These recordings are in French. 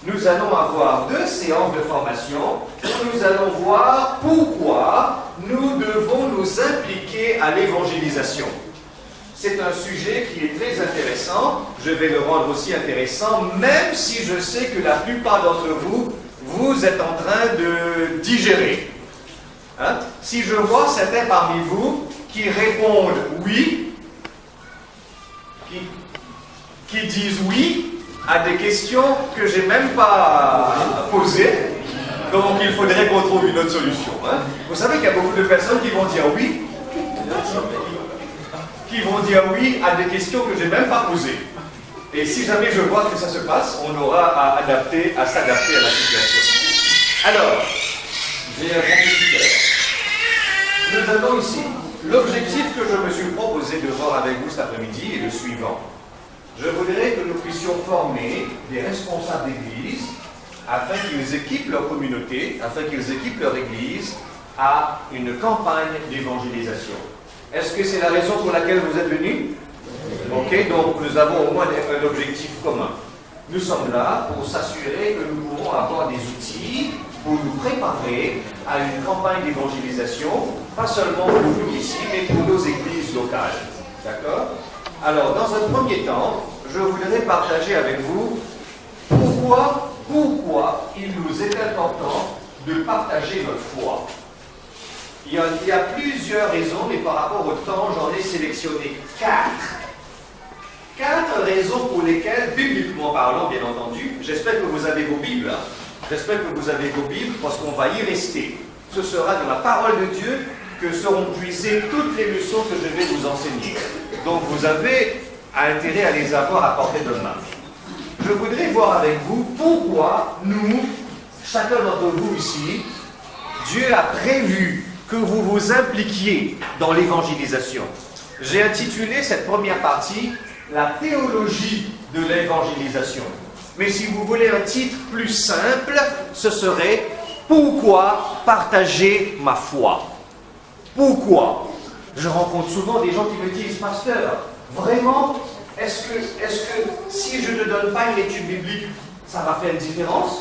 Nous allons avoir 2 séances de formation où nous allons voir pourquoi nous devons nous impliquer à l'évangélisation. C'est un sujet qui est très intéressant, je vais le rendre aussi intéressant, même si je sais que la plupart d'entre vous, vous êtes en train de digérer. Hein? Si je vois certains parmi vous qui répondent oui, qui disent oui, à des questions que je n'ai même pas posées, donc il faudrait qu'on trouve une autre solution. Hein? Vous savez qu'il y a beaucoup de personnes qui vont dire oui, à des questions que je n'ai même pas posées. Et si jamais je vois que ça se passe, on aura à s'adapter à la situation. Alors, j'ai un compétiteur. Nous avons ici l'objectif que je me suis proposé de voir avec vous cet après-midi est le suivant. Je voudrais que nous puissions former des responsables d'église afin qu'ils équipent leur communauté, afin qu'ils équipent leur église à une campagne d'évangélisation. Est-ce que c'est la raison pour laquelle vous êtes venus? Ok, donc nous avons au moins un objectif commun. Nous sommes là pour s'assurer que nous pouvons avoir des outils pour nous préparer à une campagne d'évangélisation, pas seulement pour nous ici, mais pour nos églises locales. D'accord? Alors, dans un premier temps, je voudrais partager avec vous pourquoi il nous est important de partager notre foi. Il y a plusieurs raisons, mais par rapport au temps, j'en ai sélectionné 4. 4 raisons pour lesquelles, bibliquement parlant, bien entendu, j'espère que vous avez vos Bibles, hein. J'espère que vous avez vos Bibles, parce qu'on va y rester. Ce sera de la parole de Dieu que seront puisées toutes les leçons que je vais vous enseigner. Donc vous avez intérêt à les avoir à portée de main. Je voudrais voir avec vous pourquoi nous, chacun d'entre vous ici, Dieu a prévu que vous vous impliquiez dans l'évangélisation. J'ai intitulé cette première partie « La théologie de l'évangélisation ». Mais si vous voulez un titre plus simple, ce serait « Pourquoi partager ma foi ?» Pourquoi? Je rencontre souvent des gens qui me disent « Pasteur, vraiment, est-ce que si je ne donne pas une étude biblique, ça va faire une différence?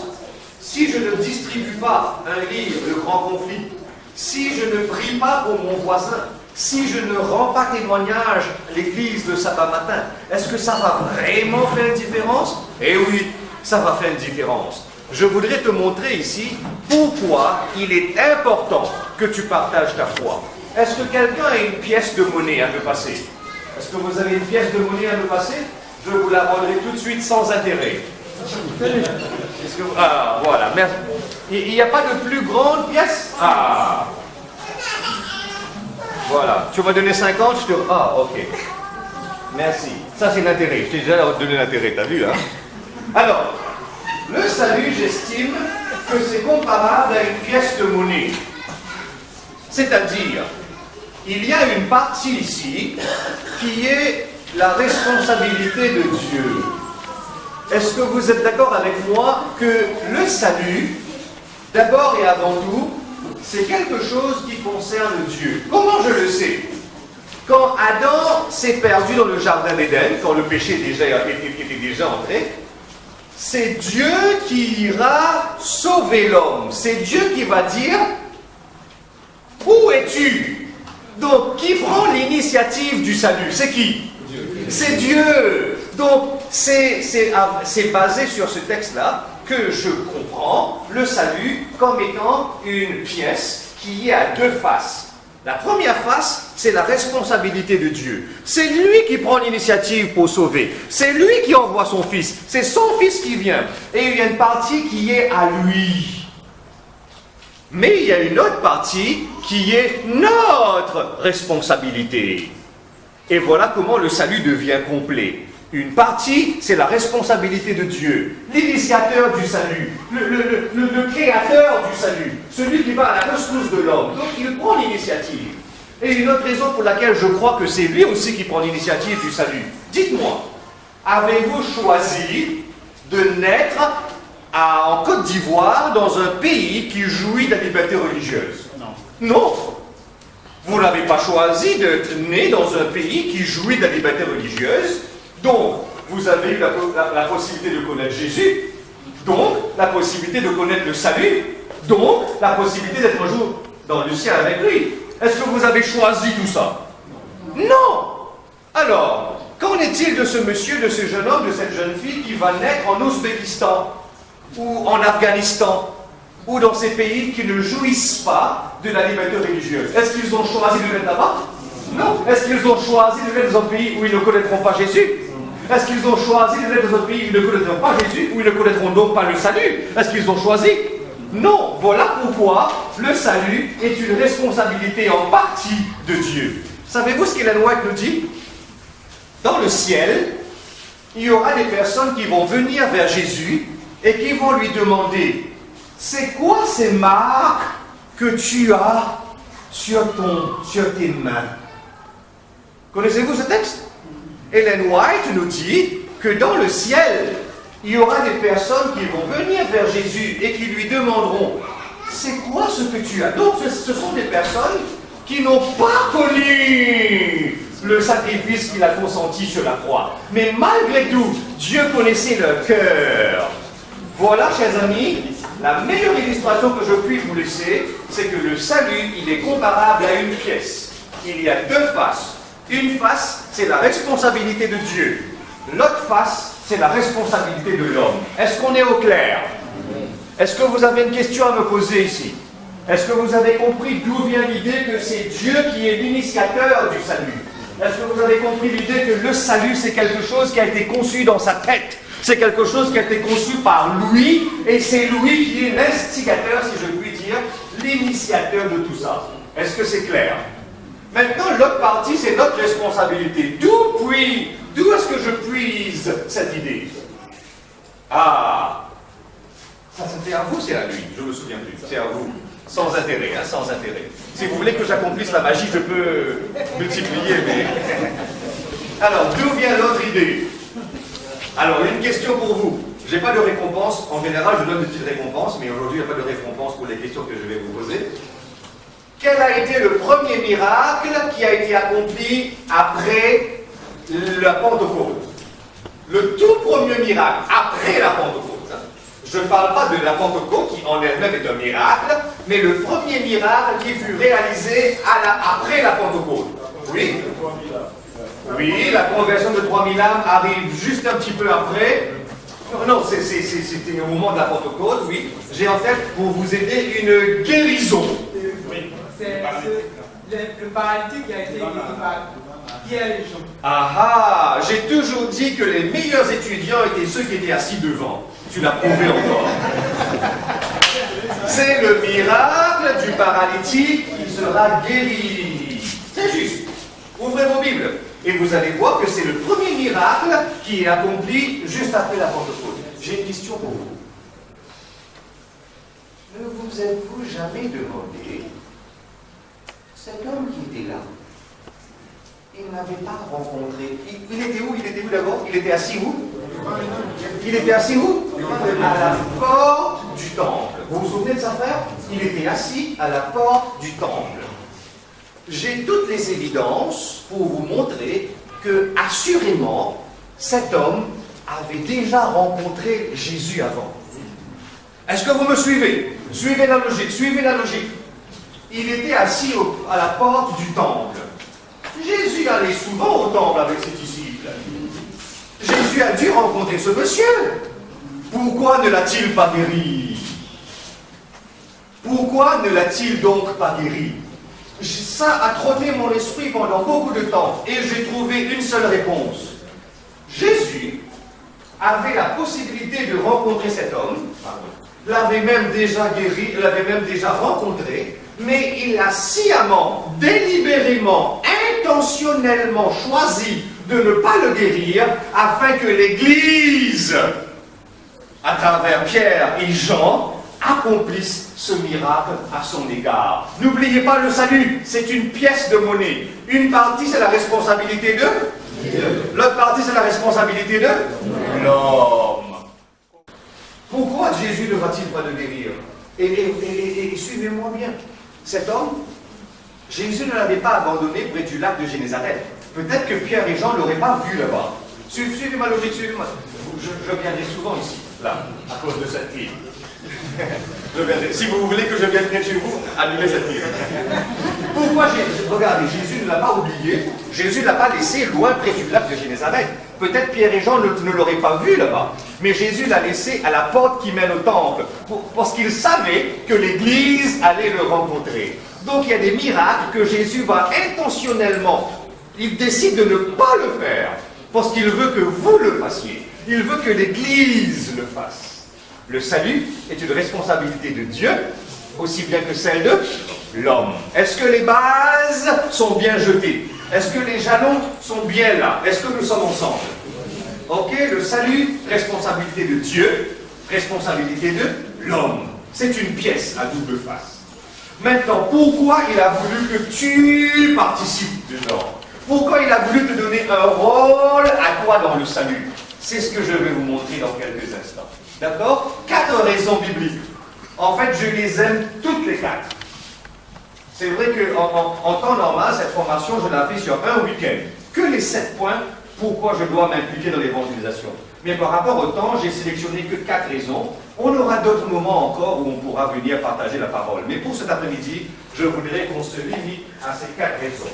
Si je ne distribue pas un livre, Le Grand Conflit, si je ne prie pas pour mon voisin, si je ne rends pas témoignage à l'église le sabbat matin, est-ce que ça va vraiment faire une différence? Eh oui, ça va faire une différence. Je voudrais te montrer ici pourquoi il est important que tu partages ta foi. Est-ce que quelqu'un a une pièce de monnaie à me passer? Est-ce que vous avez une pièce de monnaie à me passer? Je vous la rendrai tout de suite sans intérêt. Ah, voilà, merci. Il n'y a pas de plus grande pièce? Ah. Voilà. Tu m'as donné 50, je te... Ah, ok. Merci. Ça, c'est l'intérêt. Je t'ai déjà donné l'intérêt, t'as vu, hein? Alors, le salut, j'estime que c'est comparable à une pièce de monnaie. C'est-à-dire, il y a une partie ici qui est la responsabilité de Dieu. Est-ce que vous êtes d'accord avec moi que le salut, d'abord et avant tout, c'est quelque chose qui concerne Dieu? Comment je le sais? Quand Adam s'est perdu dans le jardin d'Éden, quand le péché était déjà entré, c'est Dieu qui ira sauver l'homme. C'est Dieu qui va dire « Où es-tu » Donc, qui prend l'initiative du salut? C'est qui? Dieu. C'est Dieu. Donc, c'est basé sur ce texte-là que je comprends le salut comme étant une pièce qui est à 2 faces. La première face, c'est la responsabilité de Dieu. C'est lui qui prend l'initiative pour sauver. C'est lui qui envoie son fils. C'est son fils qui vient. Et il y a une partie qui est à lui. Mais il y a une autre partie qui est notre responsabilité. Et voilà comment le salut devient complet. Une partie, c'est la responsabilité de Dieu, l'initiateur du salut, le créateur du salut, celui qui va à la rescousse de l'homme. Donc il prend l'initiative. Et une autre raison pour laquelle je crois que c'est lui aussi qui prend l'initiative du salut. Dites-moi, avez-vous choisi de naître en Côte d'Ivoire dans un pays qui jouit de la liberté religieuse? Non. Non. Vous n'avez pas choisi d'être né dans un pays qui jouit de la liberté religieuse. Donc, vous avez eu la possibilité de connaître Jésus. Donc, la possibilité de connaître le salut. Donc, la possibilité d'être un jour dans le ciel avec lui. Est-ce que vous avez choisi tout ça? Non. Alors, qu'en est-il de ce monsieur, de ce jeune homme, de cette jeune fille qui va naître en Ouzbékistan ou en Afghanistan ou dans ces pays qui ne jouissent pas de la liberté religieuse? Est-ce qu'ils ont choisi de naître là-bas? Non. Est-ce qu'ils ont choisi de naître dans un pays où ils ne connaîtront pas Jésus? Est-ce qu'ils ont choisi de naître dans un pays où ils ne connaîtront pas Jésus, où ils ne connaîtront donc pas le salut? Est-ce qu'ils ont choisi? Non. Voilà pourquoi le salut est une responsabilité en partie de Dieu. Savez-vous ce qu'Ellen White nous dit? Dans le ciel, il y aura des personnes qui vont venir vers Jésus et qui vont lui demander: c'est quoi ces marques que tu as sur tes mains? Connaissez-vous ce texte? Ellen White nous dit que dans le ciel, il y aura des personnes qui vont venir vers Jésus et qui lui demanderont: c'est quoi ce que tu as? Donc ce sont des personnes qui n'ont pas connu le sacrifice qu'il a consenti sur la croix. Mais malgré tout, Dieu connaissait leur cœur. Voilà, chers amis, la meilleure illustration que je puis vous laisser, c'est que le salut, il est comparable à une pièce. Il y a deux faces. Une face, c'est la responsabilité de Dieu. L'autre face, c'est la responsabilité de l'homme. Est-ce qu'on est au clair? Est-ce que vous avez une question à me poser ici? Est-ce que vous avez compris d'où vient l'idée que c'est Dieu qui est l'initiateur du salut? Est-ce que vous avez compris l'idée que le salut, c'est quelque chose qui a été conçu dans sa tête? C'est quelque chose qui a été conçu par lui, et c'est lui qui est l'instigateur, si je puis dire, l'initiateur de tout ça. Est-ce que c'est clair? Maintenant, l'autre partie, c'est notre responsabilité. D'où est-ce que je puise cette idée? Ah, ça c'était à vous, c'est à lui, je me souviens plus, c'est à vous. Sans intérêt, hein, sans intérêt. Si vous voulez que j'accomplisse la magie, je peux multiplier, mais... Alors, d'où vient l'autre idée? Alors, une question pour vous. Je n'ai pas de récompense. En général, je donne de petites récompenses, mais aujourd'hui, il n'y a pas de récompense pour les questions que je vais vous poser. Quel a été le premier miracle qui a été accompli après la Pentecôte? Le tout premier miracle après la Pentecôte. Je ne parle pas de la Pentecôte qui en elle-même est un miracle, mais le premier miracle qui fut réalisé après la Pentecôte. Oui? Oui, la conversion de 3000 âmes arrive juste un petit peu après. Non, c'était au moment de la Pentecôte, oui. J'ai en tête, pour vous aider, une guérison. Oui. C'est le paralytique qui a été guéri par Pierre et Jean. Ah ah, j'ai toujours dit que les meilleurs étudiants étaient ceux qui étaient assis devant. Tu l'as prouvé encore. C'est le miracle du paralytique qui sera guéri. C'est juste. Ouvrez vos Bibles et vous allez voir que c'est le premier miracle qui est accompli juste après la Pentecôte. J'ai une question pour vous. Ne vous êtes-vous jamais demandé, cet homme qui était là, il n'avait pas rencontré... Il était où? Il était où d'abord? Il était assis où? Il était assis où? À la porte du temple. Vous vous souvenez de ça, frère? Il était assis à la porte du temple. J'ai toutes les évidences pour vous montrer que, assurément, cet homme avait déjà rencontré Jésus avant. Est-ce que vous me suivez? Suivez la logique, suivez la logique. Il était assis à la porte du temple. Jésus allait souvent au temple avec ses disciples. Jésus a dû rencontrer ce monsieur. Pourquoi ne l'a-t-il pas guéri? Pourquoi ne l'a-t-il donc pas guéri? Ça a trotté mon esprit pendant beaucoup de temps et j'ai trouvé une seule réponse. Jésus avait la possibilité de rencontrer cet homme, l'avait même déjà guéri, l'avait même déjà rencontré, mais il a sciemment, délibérément, intentionnellement choisi de ne pas le guérir afin que l'Église, à travers Pierre et Jean, accomplisse ce miracle à son égard. N'oubliez pas le salut, c'est une pièce de monnaie. Une partie, c'est la responsabilité de Dieu. L'autre partie, c'est la responsabilité de l'homme. Pourquoi Jésus ne va-t-il pas le guérir? Et suivez-moi bien. Cet homme, Jésus ne l'avait pas abandonné près du lac de Génézareth. Peut-être que Pierre et Jean ne l'auraient pas vu là-bas. Suivez ma logique, suivez-moi. Je viendrai souvent ici, là, à cause de cette île. Si vous voulez que je vienne près de chez vous, annulez cette île. Pourquoi regardez, Jésus ne l'a pas oublié, Jésus ne l'a pas laissé loin près du lac de Génézareth. Peut-être Pierre et Jean ne l'auraient pas vu là-bas, mais Jésus l'a laissé à la porte qui mène au temple, parce qu'il savait que l'Église allait le rencontrer. Donc il y a des miracles que Jésus va intentionnellement, il décide de ne pas le faire, parce qu'il veut que vous le fassiez. Il veut que l'Église le fasse. Le salut est une responsabilité de Dieu, aussi bien que celle de l'homme. Est-ce que les bases sont bien jetées? Est-ce que les jalons sont bien là? Est-ce que nous sommes ensemble? Ok, le salut, responsabilité de Dieu, responsabilité de l'homme. C'est une pièce à double face. Maintenant, pourquoi il a voulu que tu participes dedans? Pourquoi il a voulu te donner un rôle à toi dans le salut? C'est ce que je vais vous montrer dans quelques instants. D'accord? 4 raisons bibliques. En fait, je les aime toutes les 4. C'est vrai qu'en temps normal, cette formation, je la fais sur un week-end. Que les 7 points, pourquoi je dois m'impliquer dans l'évangélisation. Mais par rapport au temps, j'ai sélectionné que 4 raisons. On aura d'autres moments encore où on pourra venir partager la parole. Mais pour cet après-midi, je voudrais qu'on se limite à ces 4 raisons.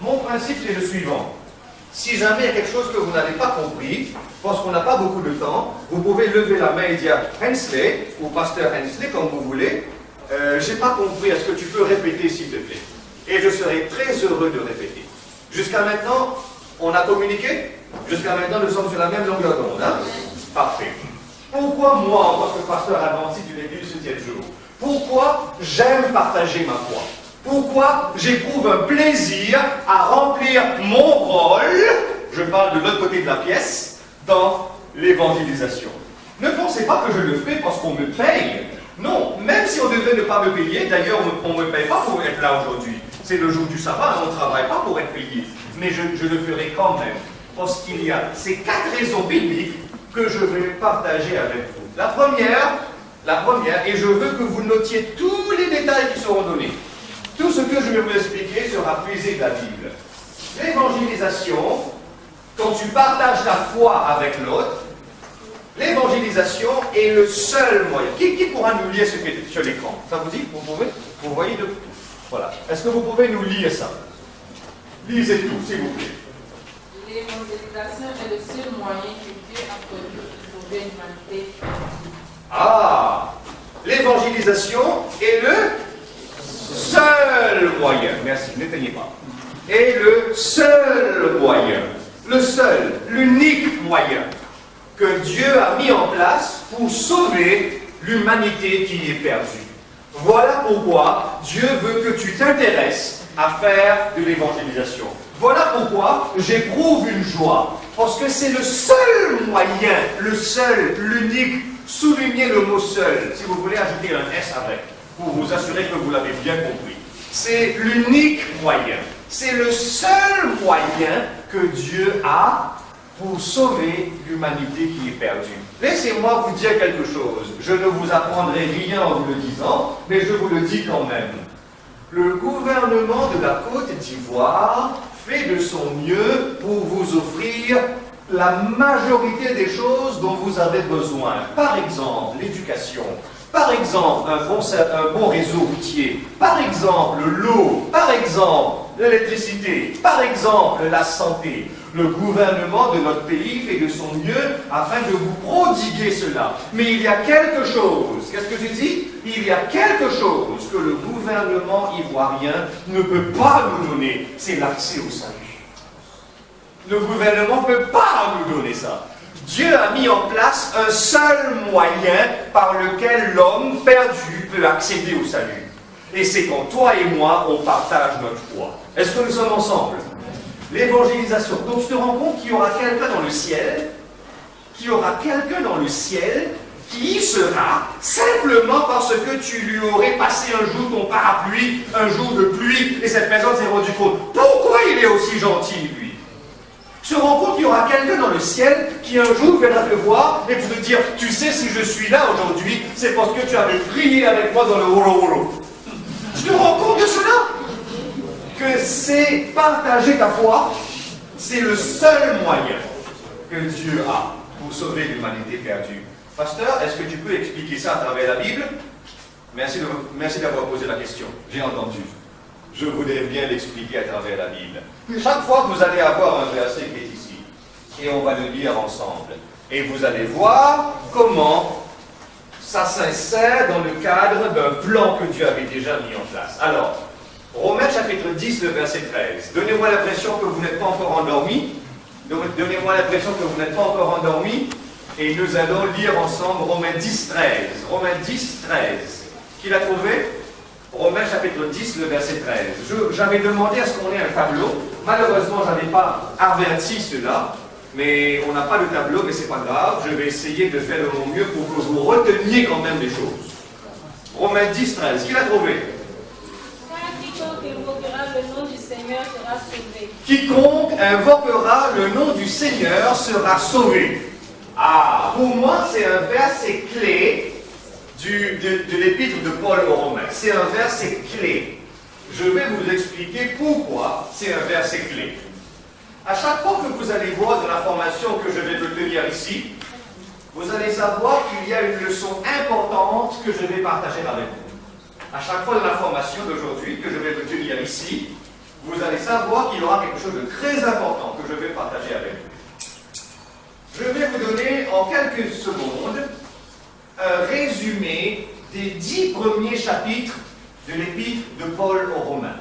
Mon principe, c'est le suivant. Si jamais il y a quelque chose que vous n'avez pas compris, parce qu'on n'a pas beaucoup de temps, vous pouvez lever la main et dire Hensley, ou pasteur Hensley, comme vous voulez. J'ai pas compris, est-ce que tu peux répéter s'il te plaît? Et je serai très heureux de répéter. Jusqu'à maintenant, on a communiqué? Jusqu'à maintenant, nous sommes sur la même longueur d'onde. Hein? Parfait. Pourquoi moi, en tant que pasteur adventiste d'une église du 7e jour, pourquoi j'aime partager ma foi? Pourquoi j'éprouve un plaisir à remplir mon rôle, je parle de l'autre côté de la pièce, dans l'évangélisation? Ne pensez pas que je le fais parce qu'on me paye. Non, même si on devait ne pas me payer, d'ailleurs on ne me paye pas pour être là aujourd'hui. C'est le jour du sabbat, on ne travaille pas pour être payé. Mais je le ferai quand même. Parce qu'il y a ces 4 raisons bibliques que je vais partager avec vous. La première, et je veux que vous notiez tous les détails qui seront donnés. Tout ce que je vais vous expliquer sera puisé de la Bible. L'évangélisation, quand tu partages ta foi avec l'autre, l'évangélisation est le seul moyen. Qui pourra nous lire ce qui est sur l'écran? Ça vous dit? Vous pouvez? Vous voyez de... Voilà. Est-ce que vous pouvez nous lire ça? Lisez tout, s'il vous plaît. L'évangélisation est le seul moyen que Dieu a produit pour sauver l'humanité. Ah! L'évangélisation est le seul moyen. Merci, n'éteignez pas. Est le seul moyen. Le seul, l'unique moyen que Dieu a mis en place pour sauver l'humanité qui est perdue. Voilà pourquoi Dieu veut que tu t'intéresses à faire de l'évangélisation. Voilà pourquoi j'éprouve une joie. Parce que c'est le seul moyen, le seul, l'unique, soulignez le mot seul, si vous voulez ajouter un S avec, pour vous assurer que vous l'avez bien compris. C'est l'unique moyen. C'est le seul moyen que Dieu a pour sauver l'humanité qui est perdue. Laissez-moi vous dire quelque chose. Je ne vous apprendrai rien en vous le disant, mais je vous le dis quand même. Le gouvernement de la Côte d'Ivoire fait de son mieux pour vous offrir la majorité des choses dont vous avez besoin. Par exemple, l'éducation. Par exemple, un bon réseau routier. Par exemple, l'eau. Par exemple, l'électricité. Par exemple, la santé. Le gouvernement de notre pays fait de son mieux afin de vous prodiguer cela. Mais il y a quelque chose. Qu'est-ce que j'ai dit? Il y a quelque chose que le gouvernement ivoirien ne peut pas nous donner. C'est l'accès au salut. Le gouvernement ne peut pas nous donner ça. Dieu a mis en place un seul moyen par lequel l'homme perdu peut accéder au salut. Et c'est quand toi et moi, on partage notre foi. Est-ce que nous sommes ensemble? L'évangélisation. Donc tu te rends compte qu'il y aura quelqu'un dans le ciel, qui y sera simplement parce que tu lui aurais passé un jour ton parapluie, un jour de pluie, et cette personne s'est rendue compte. Pourquoi il est aussi gentil, lui? Se rend compte qu'il y aura quelqu'un dans le ciel qui un jour viendra te voir et te dire, tu sais, si je suis là aujourd'hui, c'est parce que tu avais prié avec moi dans le horo-horo. Tu te rends compte de cela? Que c'est partager ta foi, c'est le seul moyen que Dieu a pour sauver l'humanité perdue. Pasteur, est-ce que tu peux expliquer ça à travers la Bible? Merci d'avoir posé la question. J'ai entendu. Je voudrais bien l'expliquer à travers la Bible. Chaque fois que vous allez avoir un verset qui est ici, et on va le lire ensemble, et vous allez voir comment ça s'insère dans le cadre d'un plan que Dieu avait déjà mis en place. Alors, Romains chapitre 10, le verset 13. Donnez-moi l'impression que vous n'êtes pas encore endormi. Donnez-moi l'impression que vous n'êtes pas encore endormi. Et nous allons lire ensemble Romains 10, 13. Romains 10, 13. Qui l'a trouvé? Romains chapitre 10, le verset 13. J'avais demandé à ce qu'on ait un tableau. Malheureusement, je n'avais pas averti cela. Mais on n'a pas de tableau, mais c'est pas grave. Je vais essayer de faire de mon mieux pour que vous reteniez quand même des choses. Romains 10, 13. Qui l'a trouvé? Quiconque invoquera le nom du Seigneur sera sauvé. Ah, pour moi, c'est un verset clé de l'épître de Paul aux Romains. C'est un verset clé. Je vais vous expliquer pourquoi c'est un verset clé. À chaque fois que vous allez voir de l'information que je vais vous tenir ici, vous allez savoir qu'il y a une leçon importante que je vais partager avec vous. À chaque fois de l'information d'aujourd'hui que je vais vous tenir ici, vous allez savoir qu'il y aura quelque chose de très important que je vais partager avec vous. Je vais vous donner en quelques secondes un résumé des 10 premiers chapitres de l'épître de Paul aux Romains.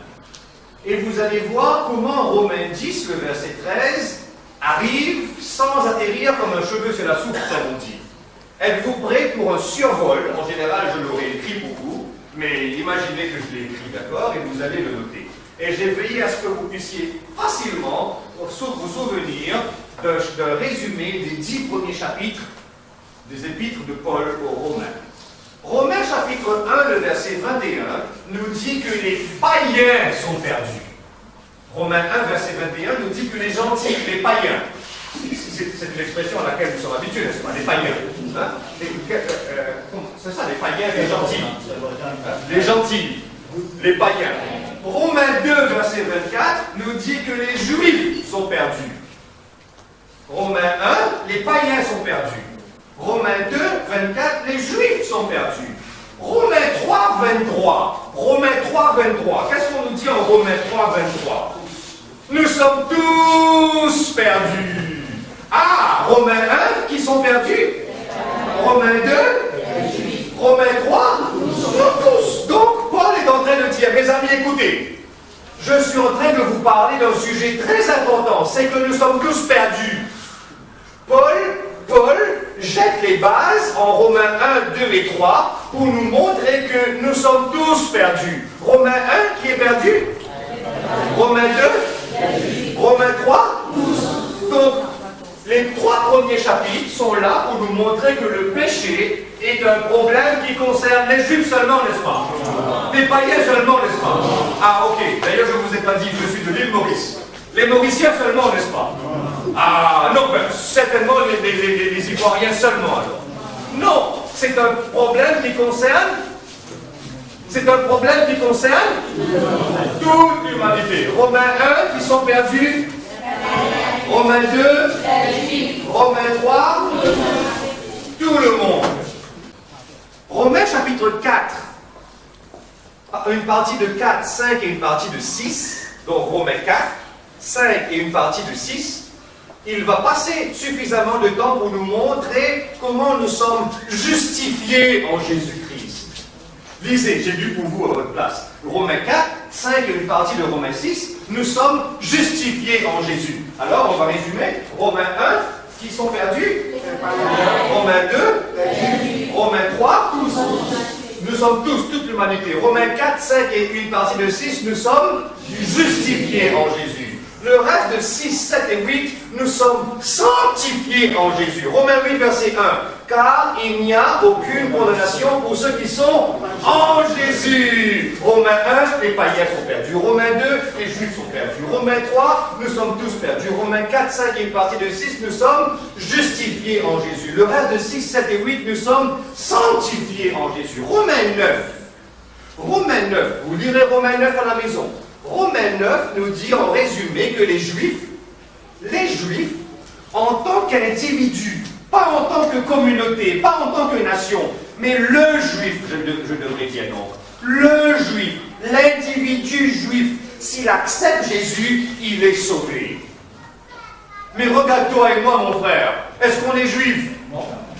Et vous allez voir comment Romains 10, le verset 13, arrive sans atterrir comme un cheveu sur la soupe, comme on dit. Êtes-vous prêts pour un survol? En général, je l'aurais écrit pour vous, mais imaginez que je l'ai écrit, d'accord? Et vous allez le noter. Et j'ai veillé à ce que vous puissiez facilement vous souvenir d'un résumé des 10 premiers chapitres des épîtres de Paul aux Romains. Romains chapitre 1, le verset 21, nous dit que les païens sont perdus. Romains 1, verset 21, nous dit que les gentils, les païens, c'est une expression à laquelle nous sommes habitués, n'est-ce pas? Les païens. Hein? C'est ça, les païens, les gentils. Les gentils, les païens. Romains 2, verset 24, nous dit que les juifs sont perdus. Romains 1, les païens sont perdus. Romains 2, 24, les juifs sont perdus. Romains 3, 23. Romains 3, 23. Qu'est-ce qu'on nous dit en Romains 3, 23? Nous sommes tous perdus. Ah, Romains 1, qui sont perdus? Romains 2, Romains 3, tous. Donc, Paul est en train de dire, mes amis, écoutez, je suis en train de vous parler d'un sujet très important, c'est que nous sommes tous perdus. Paul jette les bases en Romains 1, 2 et 3 pour nous montrer que nous sommes tous perdus. Romains 1, qui est perdu? Romains 2, Romains 3, tous. Donc, les 3 premiers chapitres sont là pour nous montrer que le péché est un problème qui concerne les juifs seulement, n'est-ce pas? Les païens seulement, n'est-ce pas? Ah, ok. D'ailleurs, je ne vous ai pas dit que je suis de l'île Maurice. Les Mauriciens seulement, n'est-ce pas? Ah, non, ben, certainement les Ivoiriens seulement, alors. Non, c'est un problème qui concerne... C'est un problème qui concerne toute l'humanité. Romains 1, qui sont perdus. Romains 2, Romains 3, tout le monde. Romains chapitre 4, une partie de 4, 5 et une partie de 6, donc Romains 4, 5 et une partie de 6, il va passer suffisamment de temps pour nous montrer comment nous sommes justifiés en Jésus-Christ. Lisez, j'ai lu pour vous à votre place. Romains 4, 5 et une partie de Romains 6, nous sommes justifiés en Jésus. Alors, on va résumer. Romains 1, qui sont perdus? Romains 2, Romains 3, tous. Nous sommes tous, toute l'humanité. Romains 4, 5 et une partie de 6, nous sommes justifiés en Jésus. Le reste de 6, 7 et 8, nous sommes sanctifiés en Jésus. Romains 8, verset 1. Car il n'y a aucune condamnation pour ceux qui sont en Jésus. Romains 1, les païens sont perdus. Romains 2, les juifs sont perdus. Romains 3, nous sommes tous perdus. Romains 4, 5 et une partie de 6, nous sommes justifiés en Jésus. Le reste de 6, 7 et 8, nous sommes sanctifiés en Jésus. Romains 9. Romains 9, vous lirez Romains 9 à la maison. Romains 9 nous dit en résumé que les Juifs, en tant qu'individus, pas en tant que communauté, pas en tant que nation, mais le Juif, je devrais dire non, le Juif, l'individu juif, s'il accepte Jésus, il est sauvé. Mais regarde toi et moi, mon frère, est-ce qu'on est juif?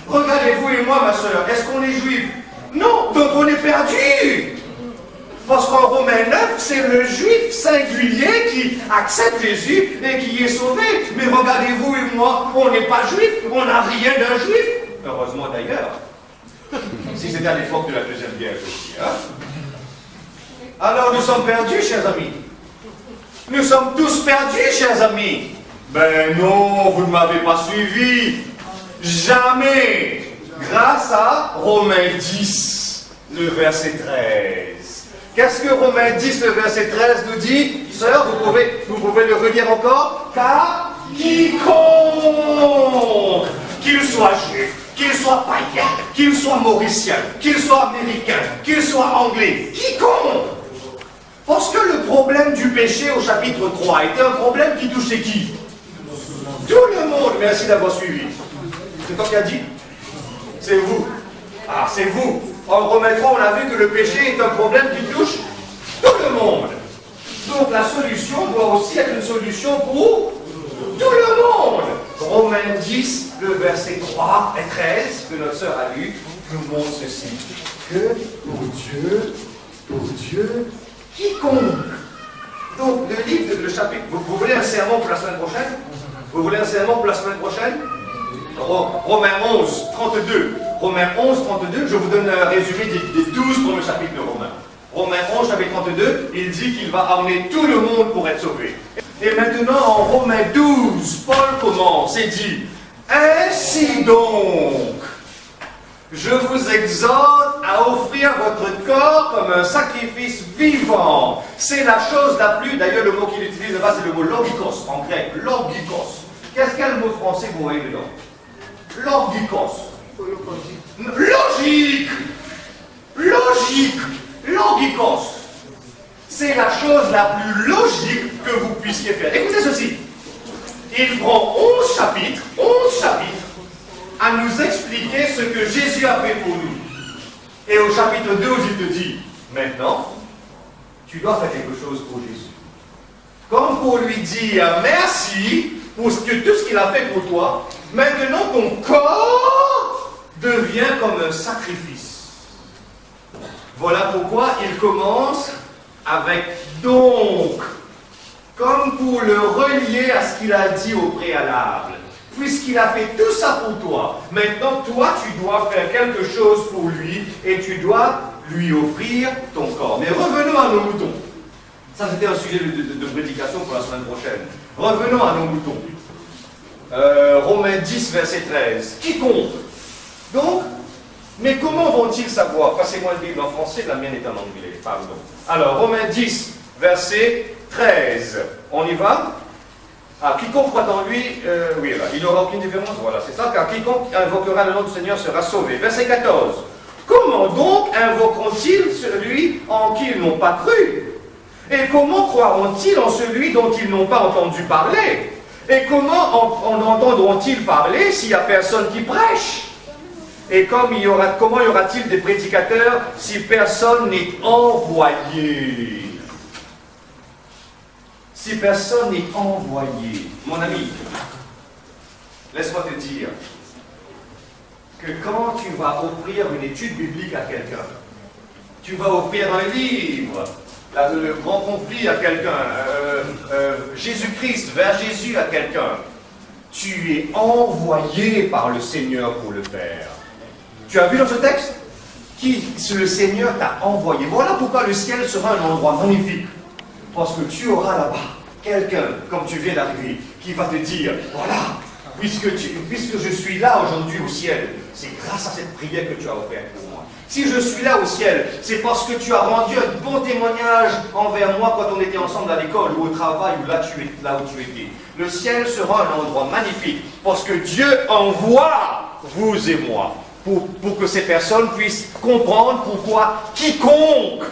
Regardez-vous et moi, ma soeur, est-ce qu'on est juif? Non, donc on est perdu. Parce qu'en Romains 9, c'est le juif singulier qui accepte Jésus et qui est sauvé. Mais regardez-vous et moi, on n'est pas juif, on n'a rien d'un juif. Heureusement d'ailleurs. Si c'était à l'époque de la Deuxième Guerre aussi. Hein? Alors nous sommes perdus, chers amis. Nous sommes tous perdus, chers amis. Ben non, vous ne m'avez pas suivi. Jamais. Grâce à Romains 10, le verset 13. Qu'est-ce que Romains 10, le verset 13 nous dit? Sœur, vous pouvez le relire encore? Car quiconque, qu'il soit juif, qu'il soit païen, qu'il soit mauricien, qu'il soit américain, qu'il soit anglais, quiconque. Parce que le problème du péché au chapitre 3 était un problème qui touchait qui? Tout le monde. Merci d'avoir suivi. C'est toi qui as dit? C'est vous. Ah, c'est vous. En Romains 3, on a vu que le péché est un problème qui touche tout le monde. Donc la solution doit aussi être une solution pour tout le monde. Romains 10, le verset 3 et 13, que notre sœur a lu, nous montre ceci. Que pour Dieu, quiconque. Donc le livre, le chapitre, vous voulez un sermon pour la semaine prochaine? Vous voulez un sermon pour la semaine prochaine? Romains 11, 32. Romains 11, 32, je vous donne un résumé des 12 premiers chapitres de Romains. Romains 11, chapitre 32, il dit qu'il va amener tout le monde pour être sauvé. Et maintenant, en Romains 12, Paul commence et dit, ainsi donc, je vous exhorte à offrir votre corps comme un sacrifice vivant. C'est la chose la plus, d'ailleurs le mot qu'il utilise là-bas, c'est le mot logikos, en grec, logikos. Quel mot français vous voyez dedans? Logikos. Logique. Logique. Logikos. C'est la chose la plus logique que vous puissiez faire. Écoutez ceci. Il prend 11 chapitres, à nous expliquer ce que Jésus a fait pour nous. Et au chapitre 12, il te dit, maintenant, tu dois faire quelque chose pour Jésus. Comme pour lui dire merci pour tout ce qu'il a fait pour toi, maintenant ton corps devient comme un sacrifice. Voilà pourquoi il commence avec donc, comme pour le relier à ce qu'il a dit au préalable. Puisqu'il a fait tout ça pour toi, maintenant toi tu dois faire quelque chose pour lui et tu dois lui offrir ton corps. Mais revenons à nos moutons. Ça c'était un sujet de prédication pour la semaine prochaine. Revenons à nos moutons. Romains 10, verset 13. Quiconque. Donc, mais comment vont-ils savoir? Passez-moi le Bible en français, la mienne est en anglais, pardon. Alors, Romains 10, verset 13. On y va? Ah, quiconque croit en lui, oui, là, il n'aura aucune différence, voilà, c'est ça, car quiconque invoquera le nom du Seigneur sera sauvé. Verset 14. Comment donc invoqueront-ils celui en qui ils n'ont pas cru? Et comment croiront-ils en celui dont ils n'ont pas entendu parler? Et comment en entendront-ils parler s'il n'y a personne qui prêche? Et comment y aura-t-il des prédicateurs si personne n'est envoyé? Si personne n'est envoyé, mon ami, laisse-moi te dire que quand tu vas offrir une étude biblique à quelqu'un, tu vas offrir un livre, le grand conflit à quelqu'un, Jésus-Christ vers Jésus à quelqu'un, tu es envoyé par le Seigneur pour le faire. Tu as vu dans ce texte le Seigneur t'a envoyé. Voilà pourquoi le ciel sera un endroit magnifique. Parce que tu auras là-bas quelqu'un, comme tu viens d'arriver, qui va te dire, voilà, puisque je suis là aujourd'hui au ciel, c'est grâce à cette prière que tu as offerte pour moi. Si je suis là au ciel, c'est parce que tu as rendu un bon témoignage envers moi quand on était ensemble à l'école ou au travail ou là où tu étais. Le ciel sera un endroit magnifique parce que Dieu envoie vous et moi pour que ces personnes puissent comprendre pourquoi quiconque,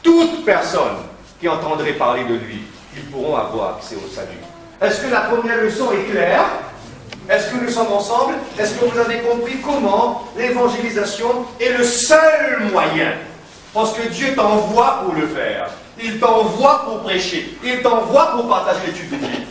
toute personne qui entendrait parler de lui, ils pourront avoir accès au salut. Est-ce que la première leçon est claire? Est-ce que nous sommes ensemble? Est-ce que vous avez compris comment l'évangélisation est le seul moyen? Parce que Dieu t'envoie pour le faire. Il t'envoie pour prêcher. Il t'envoie pour partager l'étude biblique.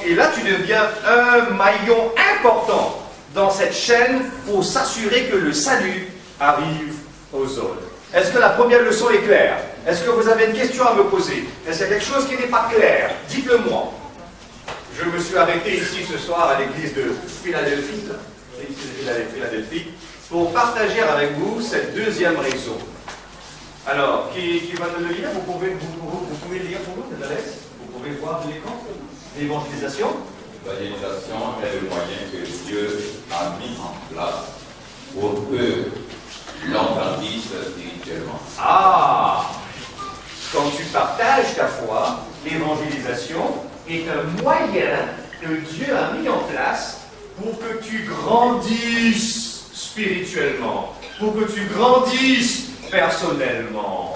Et là, tu deviens un maillon important dans cette chaîne pour s'assurer que le salut arrive aux autres. Est-ce que la première leçon est claire? Est-ce que vous avez une question à me poser? Est-ce qu'il y a quelque chose qui n'est pas clair? Dites-le moi. Je me suis arrêté ici ce soir à l'église de Philadelphie, pour partager avec vous cette deuxième raison. Alors, qui va nous le lire? Vous pouvez le lire pour nous, Alex? Vous pouvez voir l'écran? L'évangélisation? L'évangélisation est le moyen que Dieu a mis en place pour que l'on grandisse spirituellement. Ah! Quand tu partages ta foi, l'évangélisation est un moyen que Dieu a mis en place pour que tu grandisses spirituellement, pour que tu grandisses personnellement.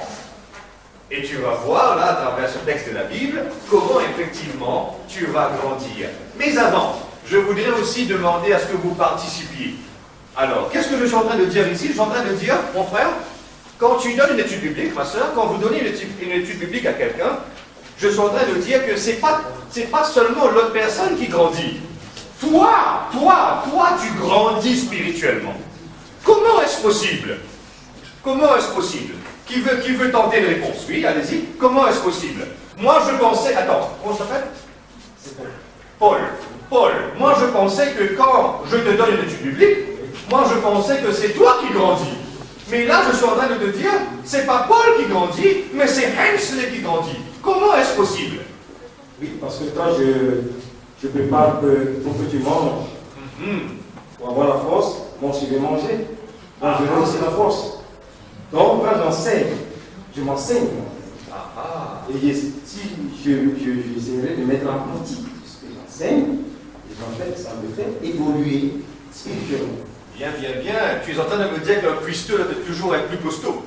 Et tu vas voir, là, à travers ce texte de la Bible, comment effectivement tu vas grandir. Mais avant, je voudrais aussi demander à ce que vous participiez. Alors, qu'est-ce que je suis en train de dire ici? Je suis en train de dire, mon frère, quand tu donnes une étude biblique, ma soeur, quand vous donnez une étude biblique à quelqu'un, je suis en train de dire que c'est pas seulement l'autre personne qui grandit. Toi, tu grandis spirituellement. Comment est-ce possible? Comment est-ce possible? Qui veut tenter une réponse? Oui, allez-y. Comment est-ce possible? Moi, je pensais... Attends, comment ça s'appelle? Paul. Moi, je pensais que quand je te donne une étude biblique, moi, je pensais que c'est toi qui grandis. Mais là, je suis en train de te dire, c'est pas Paul qui grandit, mais c'est Hensley qui grandit. Comment est-ce possible? Oui, parce que quand je prépare pour que tu manges, pour avoir la force, moi je vais manger. Donc je donne aussi la force. Donc quand j'enseigne, je m'enseigne. Et si j'essaierai de mettre en pratique ce que j'enseigne, et en fait, ça me fait évoluer spirituellement. Bien. Tu es en train de me dire qu'un cuistot doit toujours être plus costaud.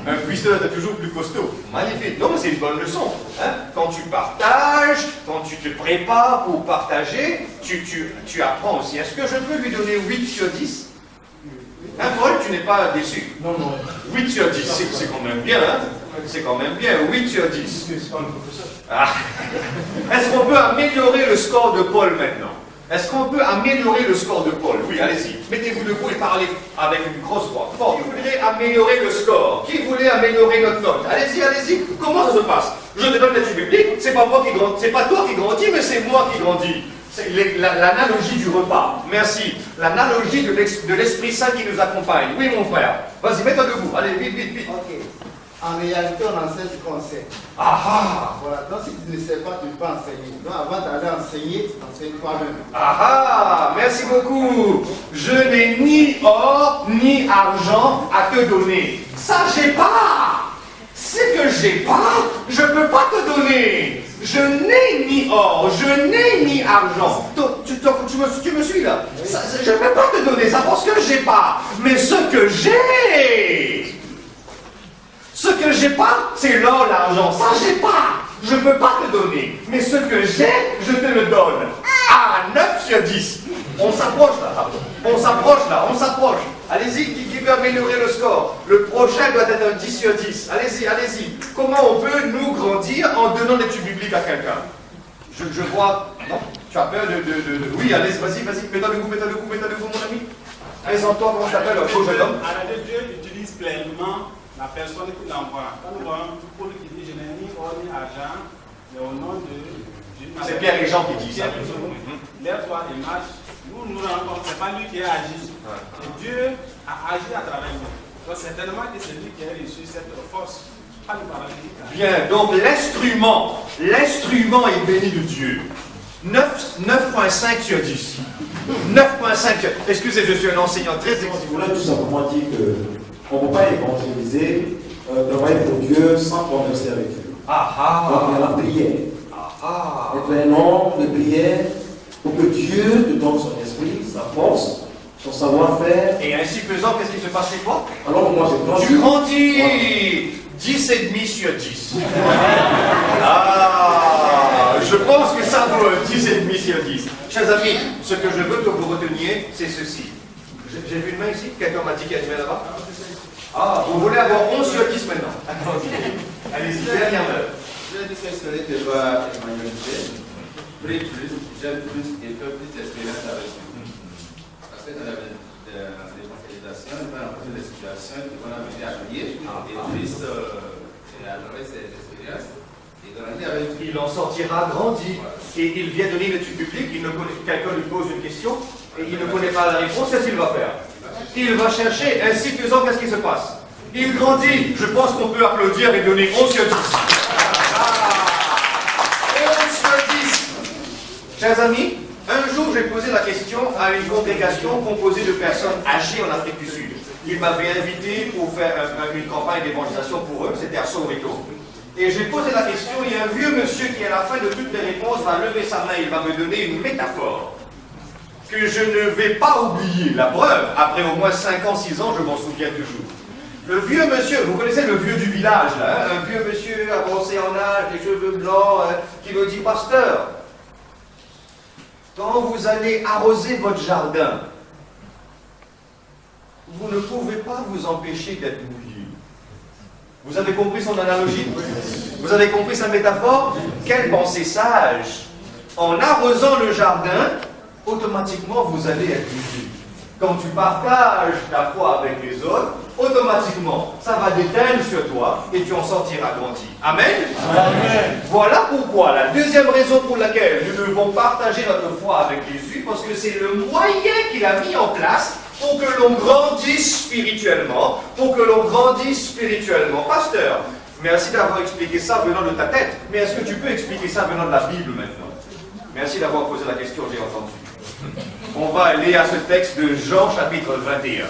Un cuistot doit être toujours plus costaud. Magnifique. Non, mais c'est une bonne leçon. Hein? Quand tu partages, quand tu te prépares pour partager, tu apprends aussi. Est-ce que je peux lui donner 8 sur 10? Hein, Paul, tu n'es pas déçu? Non. 8 sur 10, c'est quand même bien. Hein? C'est quand même bien. 8 sur 10. Ah. Est-ce qu'on peut améliorer le score de Paul maintenant? Est-ce qu'on peut améliorer le score de Paul? Oui, allez-y. Mettez-vous debout et parlez avec une grosse voix. Bon, qui voudrait améliorer le score? Qui voulait améliorer notre note? Allez-y. Comment ça se passe? Je te donne l'étude biblique, c'est pas moi qui grandis, c'est pas toi qui grandis, mais c'est moi qui grandis. C'est l'analogie du repas. Merci. L'analogie de l'Esprit Saint qui nous accompagne. Oui, mon frère. Vas-y, mets-toi debout. Allez, vite. Ok. En réalité, on enseigne ce qu'on sait. Voilà. Donc, si tu ne sais pas, tu ne peux pas enseigner. Donc, avant d'aller enseigner, enseigne toi-même. Merci beaucoup. Je n'ai ni or ni argent à te donner. Ça, j'ai pas. C'est que j'ai pas, je ne peux pas te donner. Je n'ai ni or, je n'ai ni argent. Tu me suis là? Je ne peux pas te donner ça parce que j'ai pas. Mais ce que j'ai pas, c'est l'or, l'argent. Ça, j'ai pas. Je ne peux pas te donner. Mais ce que j'ai, je te le donne. 9 sur 10. On s'approche là. Allez-y, qui veut améliorer le score? Le prochain doit être un 10 sur 10. Allez-y. Comment on peut nous grandir en donnant l'étude biblique à quelqu'un? Je vois... Non? Tu as peur de... Oui, allez, vas-y. Mets-toi debout, mon ami. Présente-toi, comment tu t'appelles, jeune homme? Alors, Dieu utilise pleinement la personne qui l'envoie. Quand nous voyons Paul qui dit, je n'ai ni or ni argent, mais au nom de... C'est Pierre et Jean qui disent ça. Lève-toi et marche. Nous rendons compte, ce n'est pas lui qui a agi. Et Dieu a agi à travers nous. Donc certainement que c'est lui qui a reçu cette force. Bien, donc l'instrument est béni de Dieu. 9.5 sur 10. 9.5 sur... Excusez, je suis un enseignant très exigeant. Je voulais tout simplement dire qu'on ne peut pas évangéliser, travailler pour Dieu sans qu'on ne serve Dieu. Donc il y a la prière. Être un homme de prière pour que Dieu te donne son esprit, sa force, son savoir-faire. Et ainsi faisant, qu'est-ce qui se passe chez toi? Alors moi j'ai grandi. Tu grandis. 10,5 sur 10. Je pense que ça vaut 10,5 sur 10. Chers amis, ce que je veux que vous reteniez, c'est ceci. J'ai vu une main ici? Quelqu'un m'a dit qu'il y a une main là-bas? Vous voulez avoir 11 sur 10 maintenant? Allez-y, dernière main. Je dis que celui qui doit évangéliser, prie plus, j'aime plus et fait plus d'expérience avec lui. Parce que dans l'évangélisation, il va rencontrer des situations qui vont amener à prier et plus adorer ses expériences. Il en sortira grandi. Et il vient donner une étude publique, quelqu'un lui pose une question et il ne connaît pas la réponse, qu'est-ce qu'il va faire? Il va chercher, ainsi faisant, qu'est-ce qui se passe? Il grandit. Je pense qu'on peut applaudir et donner 11 sur 10. 11 sur 10. Chers amis, un jour j'ai posé la question à une congrégation composée de personnes âgées en Afrique du Sud. Ils m'avaient invité pour faire une campagne d'évangélisation pour eux, c'était à Soweto. Et j'ai posé la question, il y a un vieux monsieur qui à la fin de toutes les réponses va lever sa main, il va me donner une métaphore que je ne vais pas oublier. La preuve, après au moins 5 ans, 6 ans, je m'en souviens toujours. Le vieux monsieur, vous connaissez le vieux du village, là, un vieux monsieur avancé en âge, les cheveux blancs, qui me dit, pasteur, quand vous allez arroser votre jardin, vous ne pouvez pas vous empêcher d'être mouillé. Vous avez compris son analogie? Vous avez compris sa métaphore? Quelle pensée sage! En arrosant le jardin, automatiquement vous allez être mouillé. Quand tu partages ta foi avec les autres, automatiquement, ça va déteindre sur toi et tu en sortiras grandi. Amen? Amen. Voilà pourquoi, la deuxième raison pour laquelle nous devons partager notre foi avec Jésus, parce que c'est le moyen qu'il a mis en place pour que l'on grandisse spirituellement, Pasteur, merci d'avoir expliqué ça venant de ta tête, mais est-ce que tu peux expliquer ça venant de la Bible maintenant? Merci d'avoir posé la question, j'ai entendu. On va aller à ce texte de Jean chapitre 21.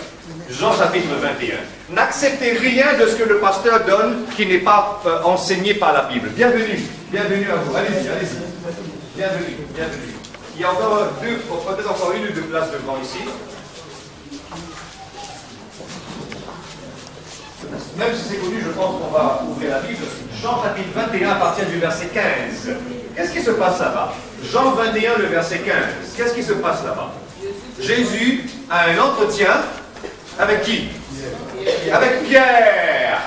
Jean chapitre 21. N'acceptez rien de ce que le pasteur donne qui n'est pas enseigné par la Bible. Bienvenue à vous. Allez-y. Bienvenue. Il y a encore peut-être encore une ou deux places devant ici. Même si c'est connu, je pense qu'on va ouvrir la Bible. Jean chapitre 21 à partir du verset 15. Qu'est-ce qui se passe là-bas? Jean 21, le verset 15. Qu'est-ce qui se passe là-bas? Jésus a un entretien avec qui? Avec Pierre.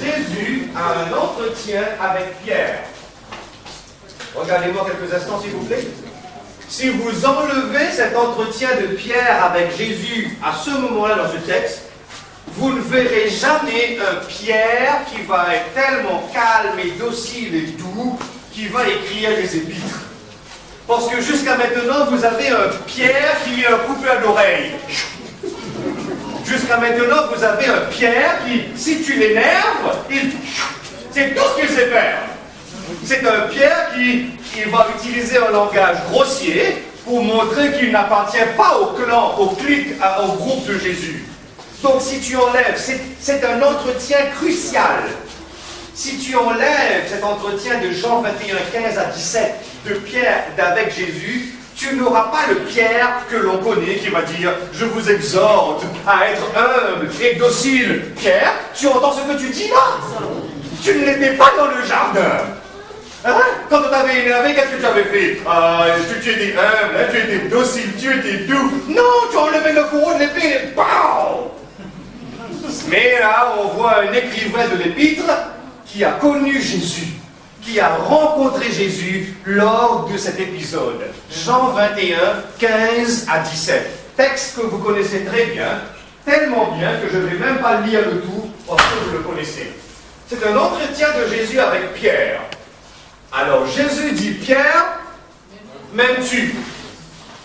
Jésus a un entretien avec Pierre. Regardez-moi quelques instants, s'il vous plaît. Si vous enlevez cet entretien de Pierre avec Jésus à ce moment-là dans ce texte, vous ne verrez jamais un Pierre qui va être tellement calme et docile et doux qui va écrire les épîtres. Parce que jusqu'à maintenant, vous avez un Pierre qui lui a coupé à l'oreille. Jusqu'à maintenant, vous avez un Pierre qui, si tu l'énerves, c'est tout ce qu'il sait faire. C'est un Pierre qui va utiliser un langage grossier pour montrer qu'il n'appartient pas au clan, au clique, au groupe de Jésus. Donc si tu enlèves, c'est un entretien crucial. Si tu enlèves cet entretien de Jean 21, 15 à 17 de Pierre avec Jésus, tu n'auras pas le Pierre que l'on connaît qui va dire « Je vous exhorte à être humble et docile ». Pierre, tu entends ce que tu dis là? Tu ne l'étais pas dans le jardin. Hein? Quand on t'avait énervé, qu'est-ce que tu avais fait? Tu étais humble, tu étais docile, tu étais doux. Non, tu as enlevé le fourreau de l'épée et BAM! Mais là, on voit un écrivain de l'épître qui a connu Jésus, qui a rencontré Jésus lors de cet épisode. Jean 21, 15 à 17. Texte que vous connaissez très bien, tellement bien que je ne vais même pas lire le tout, parce que vous le connaissez. C'est un entretien de Jésus avec Pierre. Alors Jésus dit, Pierre, m'aimes-tu?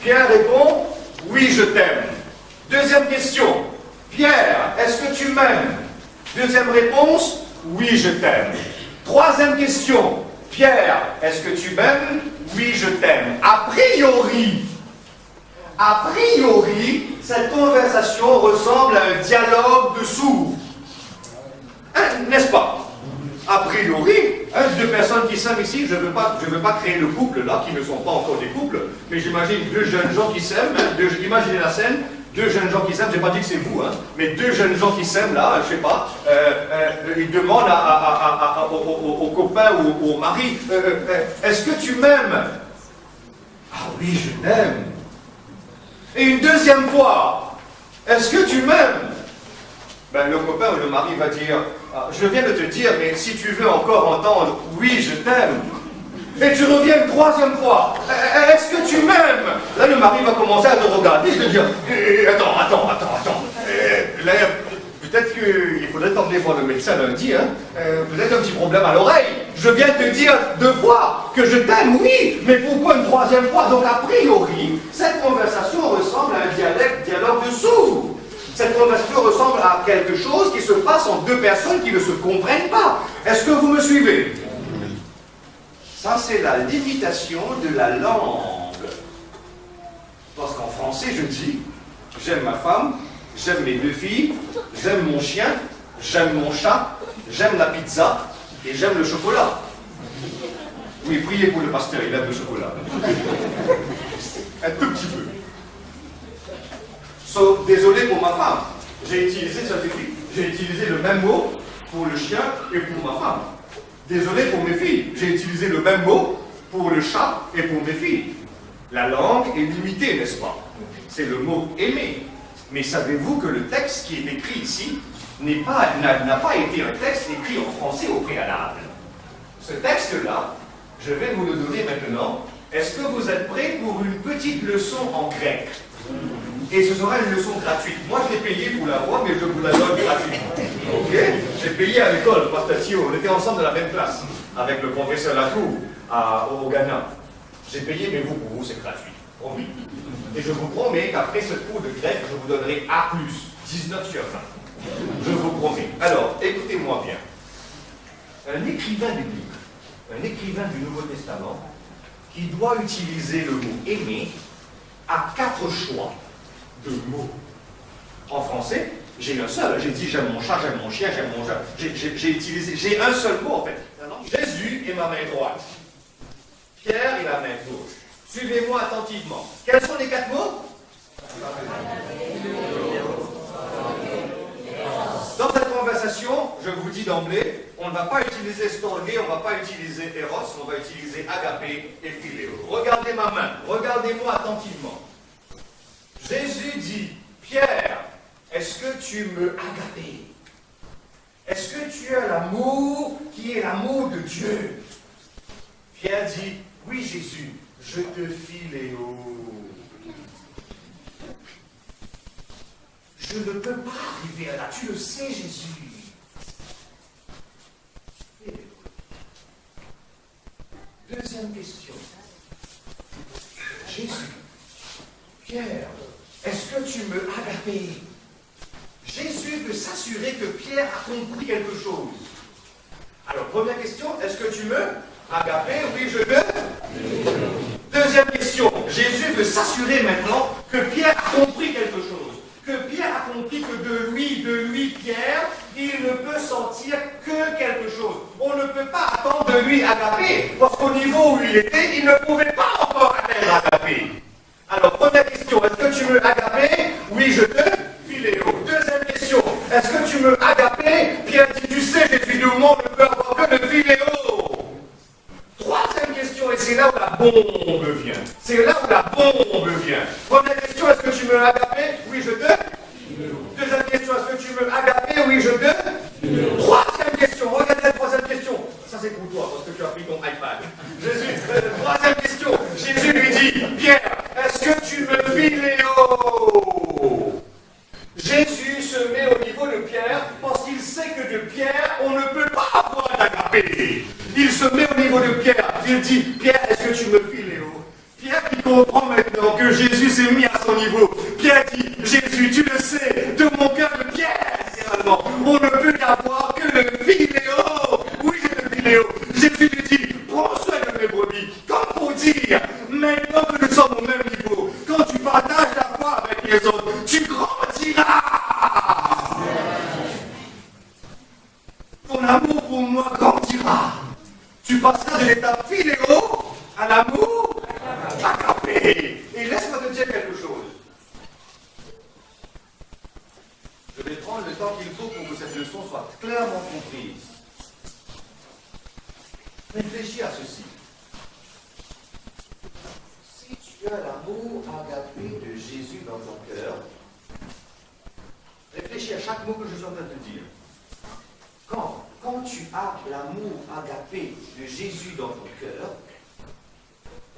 Pierre répond, oui, je t'aime. Deuxième question, Pierre, est-ce que tu m'aimes? Deuxième réponse, oui, je t'aime. Troisième question, Pierre, est-ce que tu m'aimes? Oui, je t'aime. A priori, cette conversation ressemble à un dialogue de sourds. N'est-ce pas? A priori, deux personnes qui s'aiment ici, je ne veux pas créer de couple là, qui ne sont pas encore des couples, mais j'imagine deux jeunes gens qui s'aiment, imaginez la scène, deux jeunes gens qui s'aiment, je n'ai pas dit que c'est vous, mais deux jeunes gens qui s'aiment là, je ne sais pas, ils demandent au copain ou au mari, est-ce que tu m'aimes? Ah oui, je t'aime. Et une deuxième fois, est-ce que tu m'aimes? Ben, le copain ou le mari va dire, je viens de te dire, mais si tu veux encore entendre, oui, je t'aime. Et tu reviens une troisième fois, est-ce que tu m'aimes? Là, le mari va commencer à te regarder et te dire, attends. Là, peut-être qu'il faudrait t'emmener voir le médecin lundi, peut-être un petit problème à l'oreille. Je viens de te dire 2 fois que je t'aime, oui, mais pourquoi une troisième fois? Donc, a priori, cette conversation ressemble à un dialogue de sourds. Cette conversation ressemble à quelque chose qui se passe entre deux personnes qui ne se comprennent pas. Est-ce que vous me suivez? Ça, c'est la limitation de la langue. Parce qu'en français, je dis, j'aime ma femme, j'aime mes 2 filles, j'aime mon chien, j'aime mon chat, j'aime la pizza et j'aime le chocolat. Oui, priez pour le pasteur, il aime le chocolat. Un tout petit peu. Désolé pour ma femme, j'ai utilisé le même mot pour le chien et pour ma femme. Désolé pour mes filles, j'ai utilisé le même mot pour le chat et pour mes filles. La langue est limitée, n'est-ce pas? C'est le mot aimer. Mais savez-vous que le texte qui est écrit ici n'a pas été un texte écrit en français au préalable? Ce texte-là, je vais vous le donner maintenant. Est-ce que vous êtes prêts pour une petite leçon en grec? Et ce sera une leçon gratuite. Moi, je l'ai payé pour l'avoir, mais je vous la donne gratuitement. Ok? J'ai payé à l'école, Pastatio. On était ensemble dans la même classe, avec le professeur Latour au Ghana. J'ai payé, mais pour vous, c'est gratuit. Promis. Et je vous promets qu'après ce cours de grec, je vous donnerai A+, 19 sur 20. Je vous promets. Alors, écoutez-moi bien. Un écrivain biblique, un écrivain du Nouveau Testament, qui doit utiliser le mot aimer, a 4 choix de mots. En français, j'ai un seul. J'ai dit j'aime mon chat, j'aime mon chien, j'aime mon chat. J'ai un seul mot en fait. Jésus est ma main droite. Pierre est la main gauche. Suivez-moi attentivement. Quels sont les 4 mots? Dans cette conversation, je vous dis d'emblée, on ne va pas utiliser storgé, on ne va pas utiliser eros, on va utiliser agapé et philéo. Regardez ma main, regardez-moi attentivement. Jésus dit, Pierre, est-ce que tu me agapé? Est-ce que tu as l'amour qui est l'amour de Dieu? Pierre dit, oui Jésus, je te philéo. Je ne peux pas arriver à là, tu le sais Jésus. Deuxième question. Jésus, Pierre, est-ce que tu me agapé? Jésus veut s'assurer que Pierre a compris quelque chose. Alors, première question, est-ce que tu me agapé? Oui, je veux. Deuxième question, Jésus veut s'assurer maintenant que Pierre a compris quelque chose. Que Pierre a compris que de lui, Pierre, il ne peut sentir que quelque chose. On ne peut pas attendre de lui agapé, parce qu'au niveau où il était, il ne pouvait pas encore atteindre agapé. Alors, première question, est-ce que tu me agapé? Oui, je te philéo. Deuxième question, est-ce que tu me agapé? Pierre dit, tu sais, Jésus, le monde ne peut avoir que le philéo. Troisième question, et c'est là où la bombe vient. C'est là où la bombe vient. Première question, est-ce que tu me agapé? Oui, je te. Deuxième question, est-ce que tu me agapé? Oui, je te. Troisième question, regardez la troisième question. Ça, c'est pour toi, parce que tu as pris ton iPad. Troisième question, Jésus lui dit, Pierre, est-ce que tu me philéo? Jésus se met au niveau de Pierre parce qu'il sait que de Pierre, on ne peut pas avoir d'agapé. Il se met au niveau de Pierre. Il dit, Pierre, est-ce que tu me philéo? Pierre qui comprend maintenant que Jésus s'est mis à son niveau. Pierre dit, Jésus, tu le sais, de mon cœur de Pierre, c'est un seulement. On ne peut y avoir que le philéo. Oui, j'ai le philéo. Jésus lui dit, prends soin de mes brebis. Comme pour dire, maintenant que nous sommes au même niveau, quand tu partages ta foi avec les autres, tu grandiras. Ton amour pour moi grandira. Tu passeras de l'état philéo à l'amour agapé. Et laisse-moi te dire quelque chose. Je vais prendre le temps qu'il faut pour que cette leçon soit clairement comprise. Réfléchis à ceci. Si tu as l'amour agapé de Jésus dans ton cœur, réfléchis à chaque mot que je suis en train de te dire. Quand tu as l'amour agapé de Jésus dans ton cœur,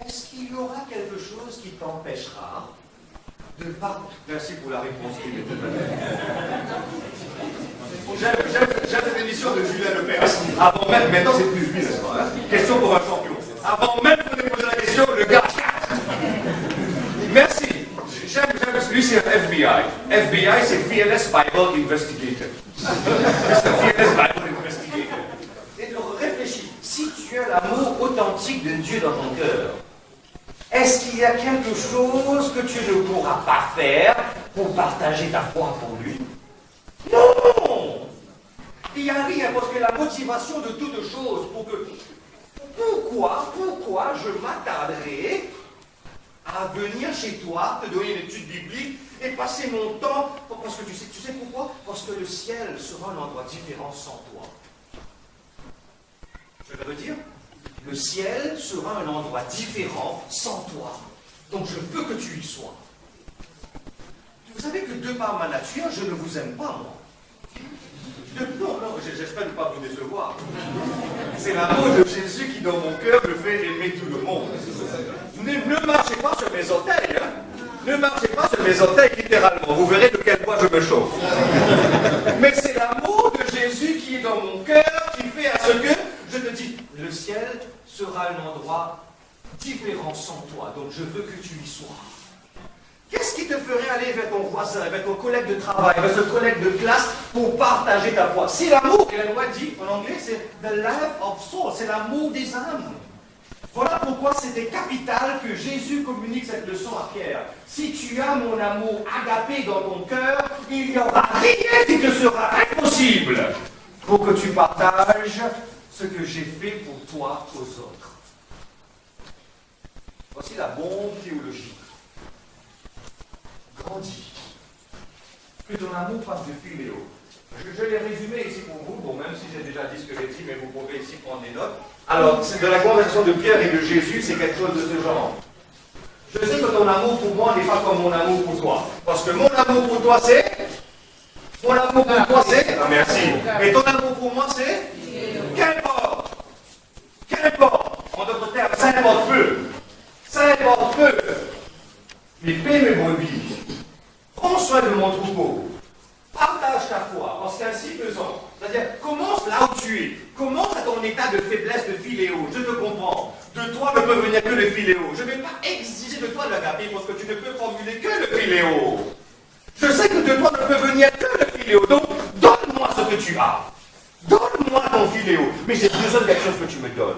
est-ce qu'il y aura quelque chose qui t'empêchera de pas... Merci pour la réponse qui m'est donnée. J'aime cette émission de Julien Lepers. Avant même, maintenant c'est plus lui, n'est-ce pas? Question pour un champion. Avant même qu'on ait posé la question, le gars... Merci. J'aime lui, c'est un FBI. FBI, c'est Fearless Bible Investigator. C'est un Fearless Bible Investigator. Et donc, réfléchis. Si tu as l'amour authentique de Dieu dans ton cœur, est-ce qu'il y a quelque chose que tu ne pourras pas faire pour partager ta foi pour lui? Non! Il n'y a rien, parce que la motivation de toute chose, pourquoi je m'attarderai à venir chez toi, te donner une étude biblique et passer mon temps, parce que tu sais pourquoi? Parce que le ciel sera un endroit différent sans toi. Je vais te dire, le ciel sera un endroit différent sans toi. Donc je veux que tu y sois. Vous savez que de par ma nature, je ne vous aime pas, moi. Non, j'espère ne pas vous décevoir. C'est l'amour de Jésus qui, dans mon cœur, me fait aimer tout le monde. Ne marchez pas sur mes orteils, hein. Ne marchez pas sur mes orteils, littéralement. Vous verrez de quel bois je me chauffe. Mais c'est l'amour de Jésus qui est dans mon cœur, qui fait à ce que, je te dis, le ciel sera un endroit différent sans toi. Donc je veux que tu y sois. Qu'est-ce qui te ferait aller vers ton voisin, vers ton collègue de travail, vers ce collègue de classe pour partager ta foi? C'est l'amour. Et la loi dit, en anglais, c'est the love of soul, c'est l'amour des âmes. Voilà pourquoi c'était capital que Jésus communique cette leçon à Pierre. Si tu as mon amour agapé dans ton cœur, il n'y aura rien qui te sera impossible pour que tu partages ce que j'ai fait pour toi aux autres. Voici la bombe théologique. Grandis. Que ton amour fasse de philéo. Je l'ai résumé ici pour vous, bon, même si j'ai déjà dit ce que j'ai dit, mais vous pouvez ici prendre des notes. Alors, de la conversation de Pierre et de Jésus, c'est quelque chose de ce genre. Je sais que ton amour pour moi n'est pas comme mon amour pour toi. Parce que mon amour pour toi, c'est... Mon amour pour toi, c'est... Ah, merci. Et ton amour pour moi, c'est... Qu'importe. Qu'importe. En d'autres termes, ça importe peu. Ça importe peu. Mais paie mes brebis. Prends soin de mon troupeau. Partage ta foi, parce qu'ainsi faisant, c'est-à-dire commence là où tu es, commence à ton état de faiblesse de philéo, je te comprends, de toi ne peut venir que le philéo, je ne vais pas exiger de toi de l'agapé parce que tu ne peux formuler que le philéo, je sais que de toi ne peut venir que le philéo, donc donne-moi ce que tu as, donne-moi ton philéo, mais j'ai besoin de quelque chose que tu me donnes,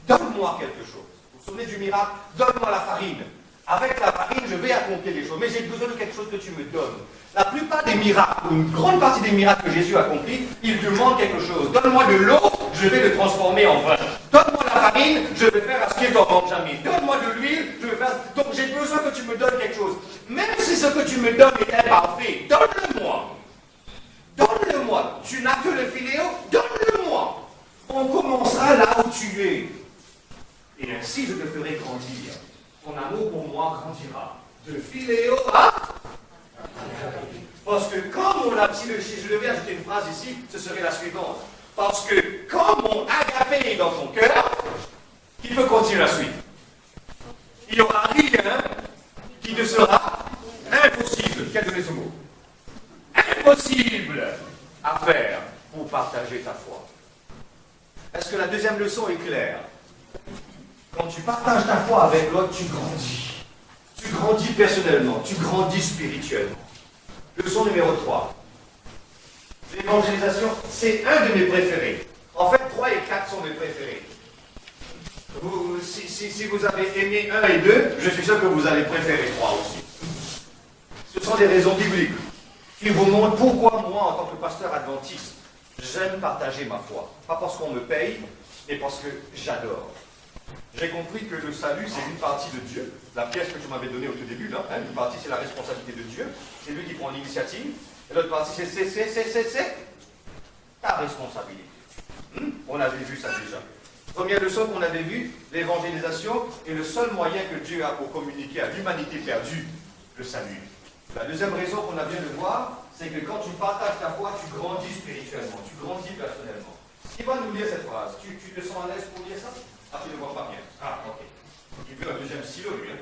donne-moi quelque chose, vous vous souvenez du miracle, donne-moi la farine. Avec la farine, je vais accomplir les choses, mais j'ai besoin de quelque chose que tu me donnes. La plupart des miracles, ou une grande partie des miracles que Jésus accomplit, il demande quelque chose. Donne-moi de l'eau, je vais le transformer en vin. Donne-moi la farine, je vais faire à ce qu'il n'en manque jamais. Donne-moi de l'huile, je vais faire... Donc j'ai besoin que tu me donnes quelque chose. Même si ce que tu me donnes est imparfait, donne-le-moi. Donne-le-moi. Tu n'as que le philéo, donne-le-moi. On commencera là où tu es. Et ainsi je te ferai grandir. Ton amour pour moi grandira. De philéo à... Parce que quand mon agapé, je devais ajouter une phrase ici, ce serait la suivante. Parce que quand mon agapé est dans ton cœur, il peut continuer la suite. Il n'y aura rien qui ne sera impossible. Quel est ce mot? Impossible à faire pour partager ta foi. Est-ce que la deuxième leçon est claire? Quand tu partages ta foi avec l'autre, tu grandis. Tu grandis personnellement, tu grandis spirituellement. Leçon numéro 3. L'évangélisation, c'est un de mes préférés. En fait, 3 et 4 sont mes préférés. Si vous avez aimé 1 et 2, je suis sûr que vous allez préférer 3 aussi. Ce sont des raisons bibliques qui vous montrent pourquoi moi, en tant que pasteur adventiste, j'aime partager ma foi. Pas parce qu'on me paye, mais parce que j'adore. J'ai compris que le salut, c'est une partie de Dieu. La pièce que tu m'avais donnée au tout début, là, une partie, c'est la responsabilité de Dieu. C'est lui qui prend l'initiative. Et l'autre partie, c'est ta responsabilité. On avait vu ça déjà. Première leçon qu'on avait vue, l'évangélisation est le seul moyen que Dieu a pour communiquer à l'humanité perdue le salut. La deuxième raison qu'on a bien de voir, c'est que quand tu partages ta foi, tu grandis spirituellement, tu grandis personnellement. Qui va nous lire cette phrase? Tu te sens à l'aise pour lire ça? Ah, tu ne le vois pas bien. Ah, ok. Il veut un deuxième stylo, lui.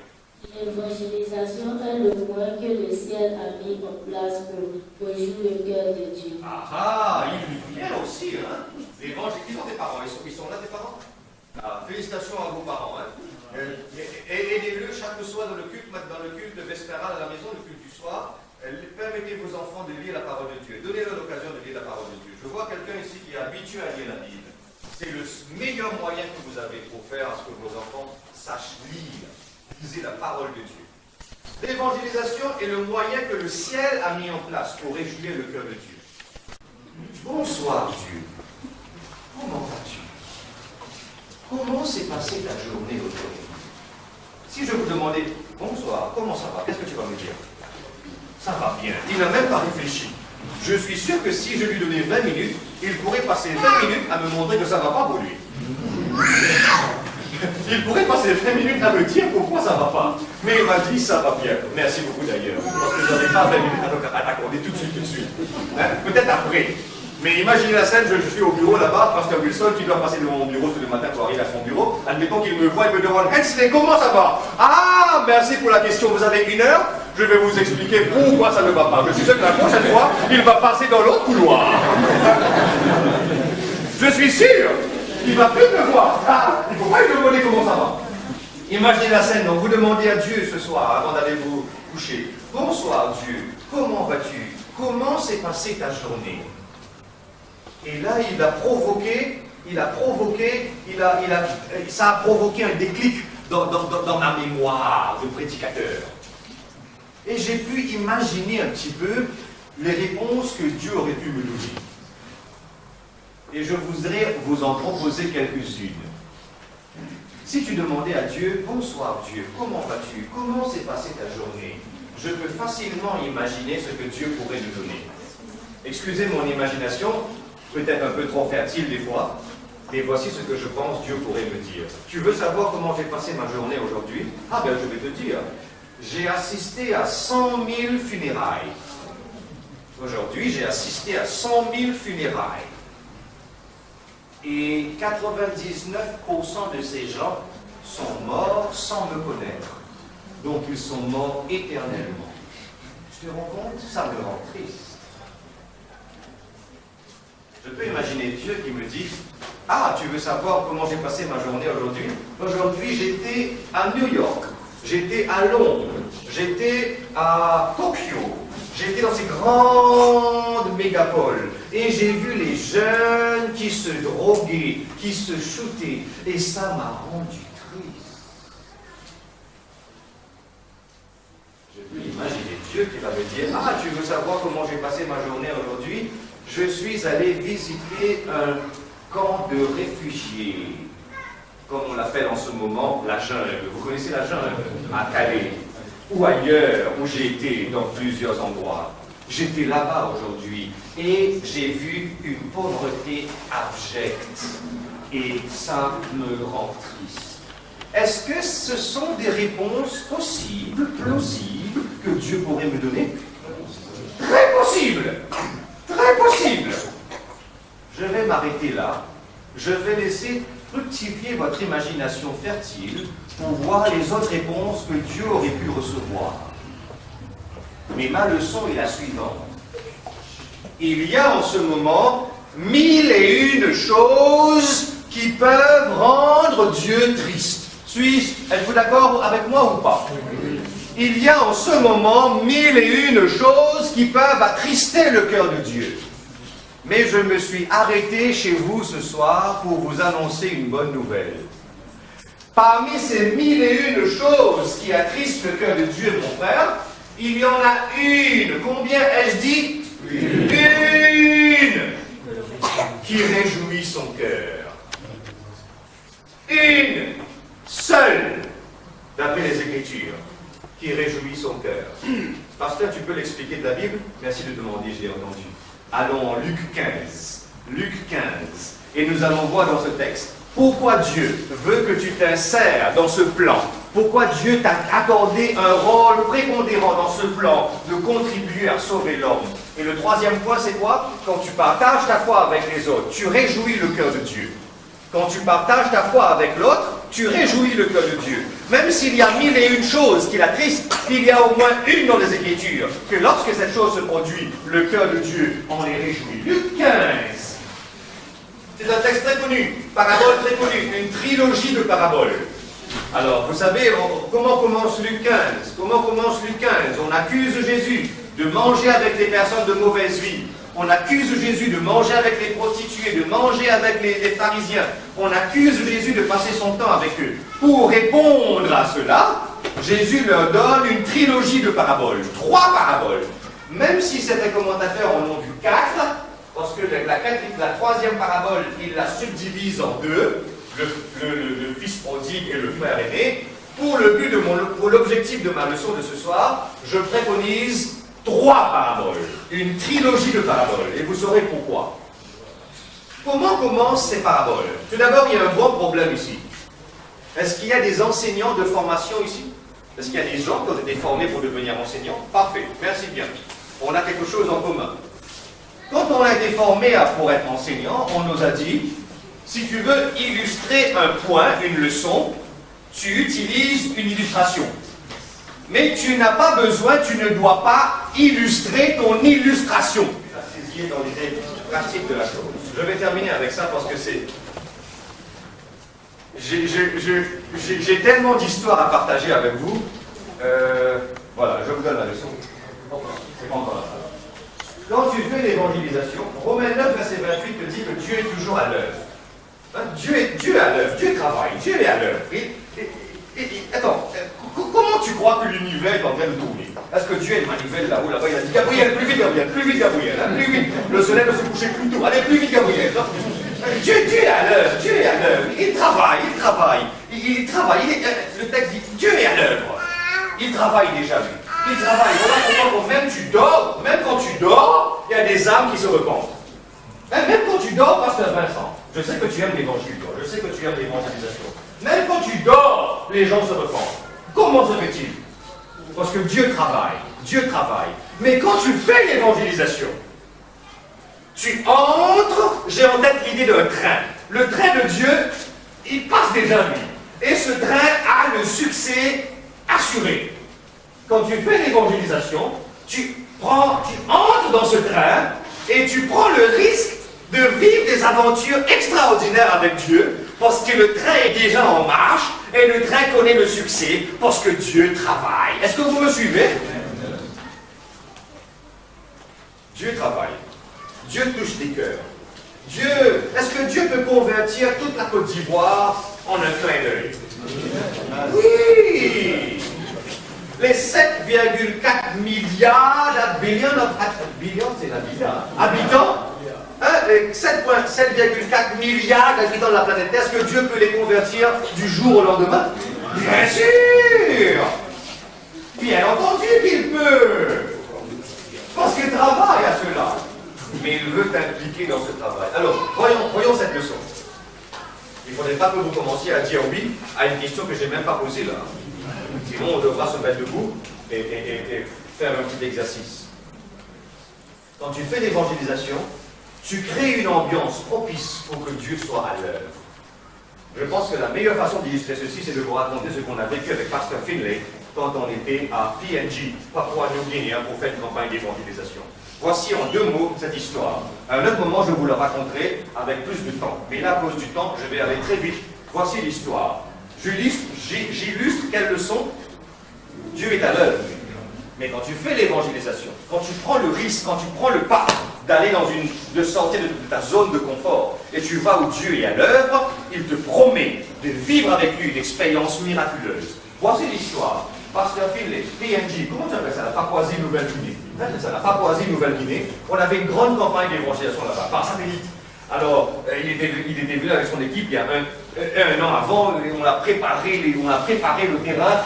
L'évangélisation est le moyen que le ciel a mis en place pour réjouir le cœur de Dieu. Ah, il lit bien aussi, hein. L'évangile, ils ont des parents, ils sont là, tes parents? Ah, félicitations à vos parents, hein. Aidez-le chaque soir dans le culte vespéral à la maison, le culte du soir. Permettez vos enfants de lire la parole de Dieu. Donnez-leur l'occasion de lire la parole de Dieu. Je vois quelqu'un ici qui est habitué à lire la Bible. C'est le meilleur moyen que vous avez pour faire à ce que vos enfants sachent lire. Lisez la parole de Dieu. L'évangélisation est le moyen que le ciel a mis en place pour réjouir le cœur de Dieu. Bonsoir Dieu. Comment vas-tu? Comment s'est passée ta journée aujourd'hui? Si je vous demandais, bonsoir, comment ça va? Qu'est-ce que tu vas me dire? Ça va bien. Il n'a même pas réfléchi. Je suis sûr que si je lui donnais 20 minutes, il pourrait passer 20 minutes à me montrer que ça ne va pas pour lui. Il pourrait passer 20 minutes à me dire pourquoi ça ne va pas. Mais il m'a dit ça va bien. Merci beaucoup d'ailleurs. Parce que je n'avais pas 20 minutes à t'accorder tout de suite. Hein? Peut-être après. Mais imaginez la scène, je suis au bureau là-bas, Pasteur Wilson qui doit passer devant mon bureau tous les matins pour arriver à son bureau. Admettons qu'il me voit et me demande, Hensley, comment ça va? Ah, merci pour la question, vous avez 1 heure? Je vais vous expliquer pourquoi ça ne va pas. Je suis sûr que la prochaine fois, il va passer dans l'autre couloir. Je suis sûr qu'il ne va plus me voir. Ah, il ne faut pas lui demander comment ça va. Imaginez la scène, donc vous demandez à Dieu ce soir, avant d'aller vous coucher, bonsoir Dieu, comment vas-tu? Comment s'est passée ta journée? Et là, ça a provoqué un déclic dans ma mémoire de prédicateur. Et j'ai pu imaginer un petit peu les réponses que Dieu aurait pu me donner. Et je voudrais vous en proposer quelques-unes. Si tu demandais à Dieu, bonsoir Dieu, comment vas-tu? Comment s'est passée ta journée? Je peux facilement imaginer ce que Dieu pourrait nous donner. Excusez mon imagination, peut-être un peu trop fertile des fois, mais voici ce que je pense Dieu pourrait me dire. Tu veux savoir comment j'ai passé ma journée aujourd'hui? Ah bien, je vais te dire. J'ai assisté à 100 000 funérailles. Aujourd'hui, j'ai assisté à 100 000 funérailles. Et 99% de ces gens sont morts sans me connaître. Donc, ils sont morts éternellement. Tu te rends compte? Ça me rend triste. Je peux imaginer Dieu qui me dit, ah, tu veux savoir comment j'ai passé ma journée aujourd'hui? Aujourd'hui, j'étais à New York, j'étais à Londres, j'étais à Tokyo, j'étais dans ces grandes mégapoles, et j'ai vu les jeunes qui se droguaient, qui se shootaient, et ça m'a rendu triste. Je peux imaginer Dieu qui va me dire, ah, tu veux savoir comment j'ai passé ma journée aujourd'hui? Je suis allé visiter un camp de réfugiés, comme on l'appelle en ce moment, la jungle. Vous connaissez la jungle? À Calais, ou ailleurs, où j'ai été dans plusieurs endroits. J'étais là-bas aujourd'hui, et j'ai vu une pauvreté abjecte, et ça me rend triste. Est-ce que ce sont des réponses possibles, plausibles, que Dieu pourrait me donner? Très possible! Très possible! Je vais m'arrêter là. Je vais laisser fructifier votre imagination fertile pour voir les autres réponses que Dieu aurait pu recevoir. Mais ma leçon est la suivante. Il y a en ce moment 1001 choses qui peuvent rendre Dieu triste. Suis-je? Êtes-vous d'accord avec moi ou pas? Il y a en ce moment 1001 choses qui peuvent attrister le cœur de Dieu. Mais je me suis arrêté chez vous ce soir pour vous annoncer une bonne nouvelle. Parmi ces 1001 choses qui attristent le cœur de Dieu, mon frère, il y en a une. Combien ai-je dit? Une qui réjouit son cœur. Une seule, d'après les Écritures, qui réjouit son cœur. Pasteur, tu peux l'expliquer de la Bible? Merci de demander, je l'ai entendu. Allons en Luc 15. Luc 15. Et nous allons voir dans ce texte pourquoi Dieu veut que tu t'insères dans ce plan. Pourquoi Dieu t'a accordé un rôle prépondérant dans ce plan de contribuer à sauver l'homme. Et le troisième point, c'est quoi? Quand tu partages ta foi avec les autres, tu réjouis le cœur de Dieu. Quand tu partages ta foi avec l'autre, tu réjouis le cœur de Dieu. Même s'il y a 1001 choses qui l'attristent, il y a au moins une dans les Écritures, que lorsque cette chose se produit, le cœur de Dieu en est réjoui. Luc 15. C'est un texte très connu, parabole très connue, une trilogie de paraboles. Alors, vous savez, comment commence Luc 15? Comment commence Luc 15? On accuse Jésus de manger avec les personnes de mauvaise vie. On accuse Jésus de manger avec les prostituées, de manger avec les pharisiens. On accuse Jésus de passer son temps avec eux. Pour répondre à cela, Jésus leur donne une trilogie de paraboles, 3 paraboles. Même si certains commentateurs en ont vu 4, parce que la troisième parabole, il la subdivise en 2, le fils prodigue et le frère aîné. Pour l'objectif de ma leçon de ce soir, je préconise 3 paraboles, une trilogie de paraboles, et vous saurez pourquoi. Comment commencent ces paraboles? Tout d'abord, il y a un bon problème ici. Est-ce qu'il y a des enseignants de formation ici? Est-ce qu'il y a des gens qui ont été formés pour devenir enseignants? Parfait, merci bien. On a quelque chose en commun. Quand on a été formé pour être enseignant, on nous a dit, si tu veux illustrer un point, une leçon, tu utilises une illustration. Mais tu n'as pas besoin, tu ne dois pas illustrer ton illustration. Ça, c'est ce qui est dans les pratiques de la chose. Je vais terminer avec ça parce que c'est... J'ai tellement d'histoires à partager avec vous. Voilà, je vous donne la leçon. C'est pas encore là. Quand tu fais l'évangélisation, Romains 9, verset 28 te dit que Dieu est toujours à l'œuvre. Hein? Dieu est à l'œuvre, Dieu travaille, Dieu est à l'œuvre. Attends, comment tu crois que l'univers est en train de tourner? Est-ce que Dieu est une manivelle là-haut, là-bas? Il a dit Gabriel, plus vite Gabriel, plus vite Gabriel, hein, plus vite. Le soleil va se coucher plus tôt. Allez, plus vite Gabriel. Dieu est à l'œuvre, Dieu est à l'œuvre. Il travaille, il travaille. Il travaille. Le texte dit Dieu est à l'œuvre. Il travaille déjà, lui. Il travaille. Voilà pourquoi même quand tu dors, il y a des âmes qui se repentent. Même quand tu dors, Pasteur Vincent, je sais que tu aimes l'évangile, toi. Je sais que tu aimes l'évangélisation. Même quand tu dors, les gens se repentent. Comment se fait-il? Parce que Dieu travaille. Dieu travaille. Mais quand tu fais l'évangélisation, tu entres, j'ai en tête l'idée d'un train. Le train de Dieu, il passe déjà lui. Et ce train a le succès assuré. Quand tu fais l'évangélisation, tu entres dans ce train et tu prends le risque de vivre des aventures extraordinaires avec Dieu parce que le train est déjà en marche et le train connaît le succès parce que Dieu travaille. Est-ce que vous me suivez? Dieu travaille. Dieu touche des cœurs. Est-ce que Dieu peut convertir toute la Côte d'Ivoire en un clin d'œil? Oui! Les 7,4 milliards habitants, 7,4 milliards d'habitants de la planète Terre, est-ce que Dieu peut les convertir du jour au lendemain? Bien sûr! Bien entendu qu'il peut! Parce qu'il travaille à cela. Mais il veut t'impliquer dans ce travail. Alors, voyons cette leçon. Il ne faudrait pas que vous commenciez à dire oui à une question que je n'ai même pas posée là. Sinon, on devra se mettre debout et faire un petit exercice. Quand tu fais l'évangélisation, tu crées une ambiance propice pour que Dieu soit à l'œuvre. Je pense que la meilleure façon d'illustrer ceci, c'est de vous raconter ce qu'on a vécu avec Pasteur Finlay quand on était à PNG, Papouasie-Nouvelle-Guinée, pour faire une campagne d'évangélisation. Voici en 2 mots cette histoire. À un autre moment, je vous la raconterai avec plus de temps. Mais là, à cause du temps, je vais aller très vite. Voici l'histoire. J'illustre quelle leçon? Dieu est à l'œuvre. Mais quand tu fais l'évangélisation, quand tu prends le risque, quand tu prends le pas d'aller de sortir de ta zone de confort, et tu vas où Dieu est à l'œuvre, il te promet de vivre avec lui une expérience miraculeuse. Voici l'histoire. Pasteur Phil, PNG, comment tu appelles ça, la Papouasie-Nouvelle-Guinée? C'est ça, la Papouasie-Nouvelle-Guinée. On avait une grande campagne d'évangélisation là-bas, par satellite. Alors, il était venu avec son équipe il y a un an avant, on a préparé le terrain.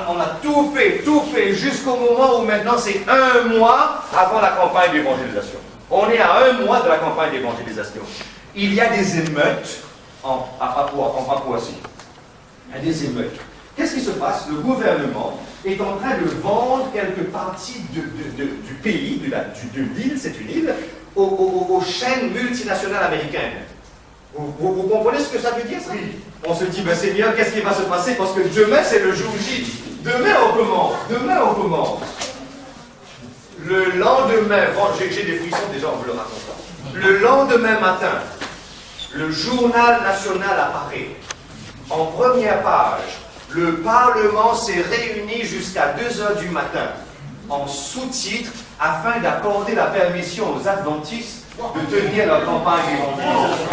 On a tout fait, jusqu'au moment où maintenant c'est 1 mois avant la campagne d'évangélisation. On est à 1 mois de la campagne d'évangélisation. Il y a des émeutes en Papouasie. Il y a des émeutes. Qu'est-ce qui se passe? Le gouvernement est en train de vendre quelques parties du pays, de l'île, c'est une île, aux chaînes multinationales américaines. Vous comprenez ce que ça veut dire, ça? Oui. On se dit, ben Seigneur, qu'est-ce qui va se passer? Parce que demain, c'est le jour J. Demain, on commence. Le lendemain, bon, j'ai des frissons déjà en vous le racontant. Le lendemain matin, le journal national apparaît. En première page, le Parlement s'est réuni jusqu'à 2h du matin, en sous-titre, afin d'accorder la permission aux adventistes de tenir leur campagne d'évangélisation.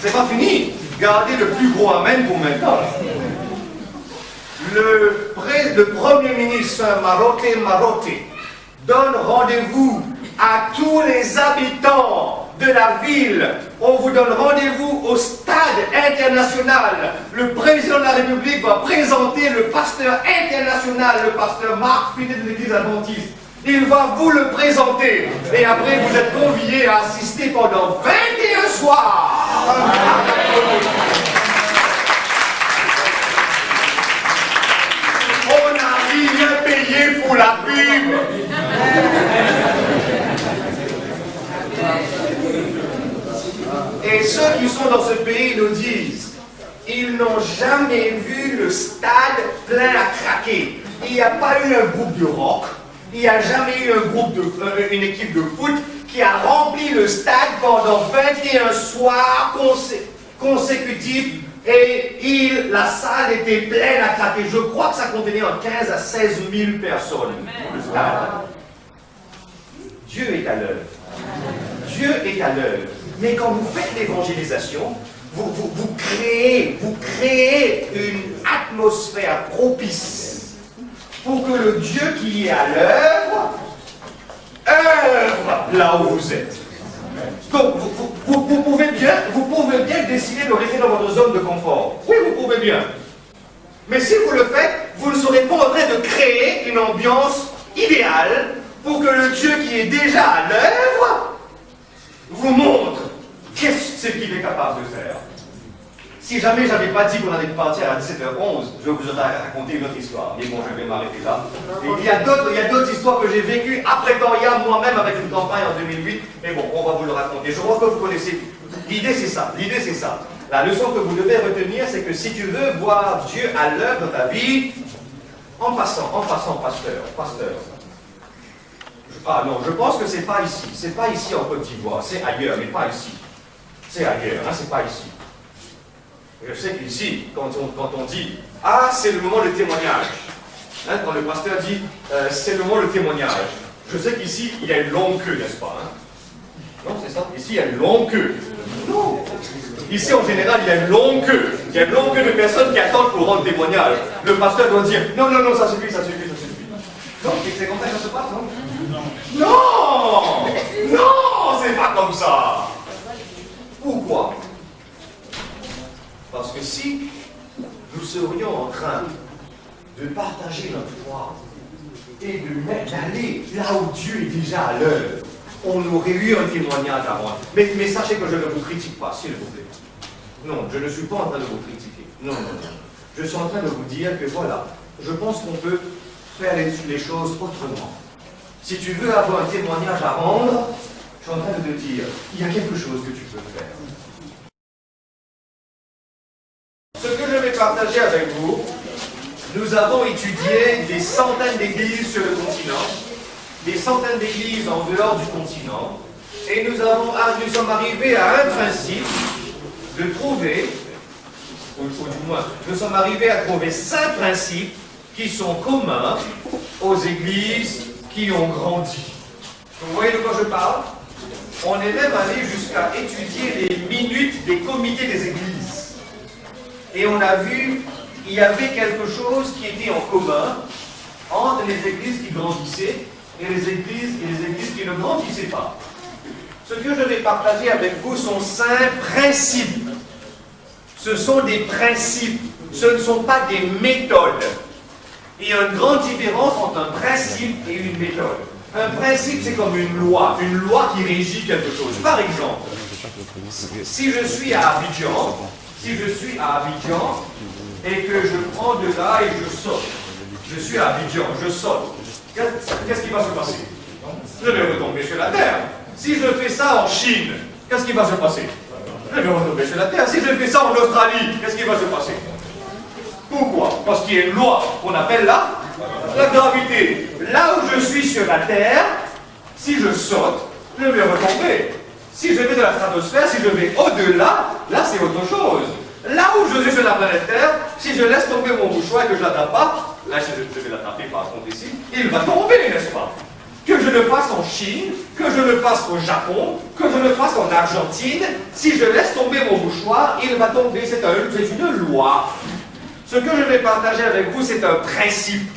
C'est pas fini. Gardez le plus gros amen pour maintenant. Le Premier ministre Marote donne rendez-vous à tous les habitants de la ville. On vous donne rendez-vous au stade international. Le président de la République va présenter le pasteur international, le pasteur Marc Finet de l'église adventiste. Il va vous le présenter. Et après, vous êtes conviés à assister pendant 21 soirs. On n'a rien payé pour la Bible. Et ceux qui sont dans ce pays nous disent, ils n'ont jamais vu le stade plein à craquer. Il n'y a pas eu un groupe de rock, il n'y a jamais eu une équipe de foot qui a rempli le stade pendant 21 soirs consécutifs et la salle était pleine à craquer. Je crois que ça contenait entre 15 à 16 000 personnes. Le stade. Dieu est à l'œuvre. Dieu est à l'œuvre. Mais quand vous faites l'évangélisation, vous créez une atmosphère propice pour que le Dieu qui est à l'œuvre œuvre là où vous êtes. Donc, vous pouvez bien décider de rester dans votre zone de confort. Oui, vous pouvez bien. Mais si vous le faites, vous ne serez pas en train de créer une ambiance idéale pour que le Dieu qui est déjà à l'œuvre vous montre qu'est-ce qu'il est capable de faire. Si jamais j'avais pas dit qu'on allait partir à 17h11, je vous aurais raconté une autre histoire. Mais bon, je vais m'arrêter là. Et il y a d'autres histoires que j'ai vécues après Toria, moi-même avec une campagne en 2008. Mais bon, on va vous le raconter. Je crois que vous connaissez. L'idée c'est ça. La leçon que vous devez retenir, c'est que si tu veux voir Dieu à l'œuvre dans ta vie, en passant, pasteur. Ah non, je pense que c'est pas ici. C'est pas ici en Côte d'Ivoire. C'est ailleurs, mais pas ici. C'est ailleurs, hein, c'est pas ici. Je sais qu'ici, quand on dit « Ah, c'est le moment de témoignage hein, », quand le pasteur dit « C'est le moment de témoignage », je sais qu'ici, il y a une longue queue, n'est-ce pas hein? Non, c'est ça? Ici, il y a une longue queue. Non! Ici, en général, il y a une longue queue. Il y a une longue queue de personnes qui attendent pour rendre témoignage. Le pasteur doit dire « Non, ça suffit. » Non, c'est comme ça que ça se passe, non? Non, c'est pas comme ça. Pourquoi? Parce que si nous serions en train de partager notre foi et d'aller là où Dieu est déjà à l'œuvre, on aurait eu un témoignage à rendre. Mais sachez que je ne vous critique pas, s'il vous plaît. Non, je ne suis pas en train de vous critiquer. Non. Je suis en train de vous dire que voilà, je pense qu'on peut faire les choses autrement. Si tu veux avoir un témoignage à rendre, je suis en train de te dire, il y a quelque chose que tu peux faire. Ce que je vais partager avec vous, nous avons étudié des centaines d'églises sur le continent, des centaines d'églises en dehors du continent, et nous sommes arrivés à un principe de trouver ou du moins, nous sommes arrivés à trouver 5 principes qui sont communs aux églises qui ont grandi. Vous voyez de quoi je parle? On est même allé jusqu'à étudier les minutes des comités des églises. Et on a vu qu'il y avait quelque chose qui était en commun entre les églises qui grandissaient et les églises qui ne grandissaient pas. Ce que je vais partager avec vous sont 5 principes. Ce sont des principes, ce ne sont pas des méthodes. Il y a une grande différence entre un principe et une méthode. Un principe, c'est comme une loi qui régit quelque chose. Par exemple, si je suis à Abidjan, et que je prends de là et je saute, je suis à Abidjan, je saute, qu'est-ce qui va se passer? Je vais retomber sur la terre. Si je fais ça en Chine, qu'est-ce qui va se passer? Je vais retomber sur la terre. Si je fais ça en Australie, qu'est-ce qui va se passer? Pourquoi? Parce qu'il y a une loi qu'on appelle la gravité. Là où je suis sur la Terre, si je saute, je vais retomber. Si je vais de la stratosphère, si je vais au-delà, là c'est autre chose. Là où je suis sur la planète Terre, si je laisse tomber mon mouchoir et que je ne l'attrape pas, là je vais l'attraper par contre ici, il va tomber, n'est-ce pas? Que je le fasse en Chine, que je le fasse au Japon, que je le fasse en Argentine, si je laisse tomber mon mouchoir, il va tomber. C'est une loi. Ce que je vais partager avec vous, c'est un principe.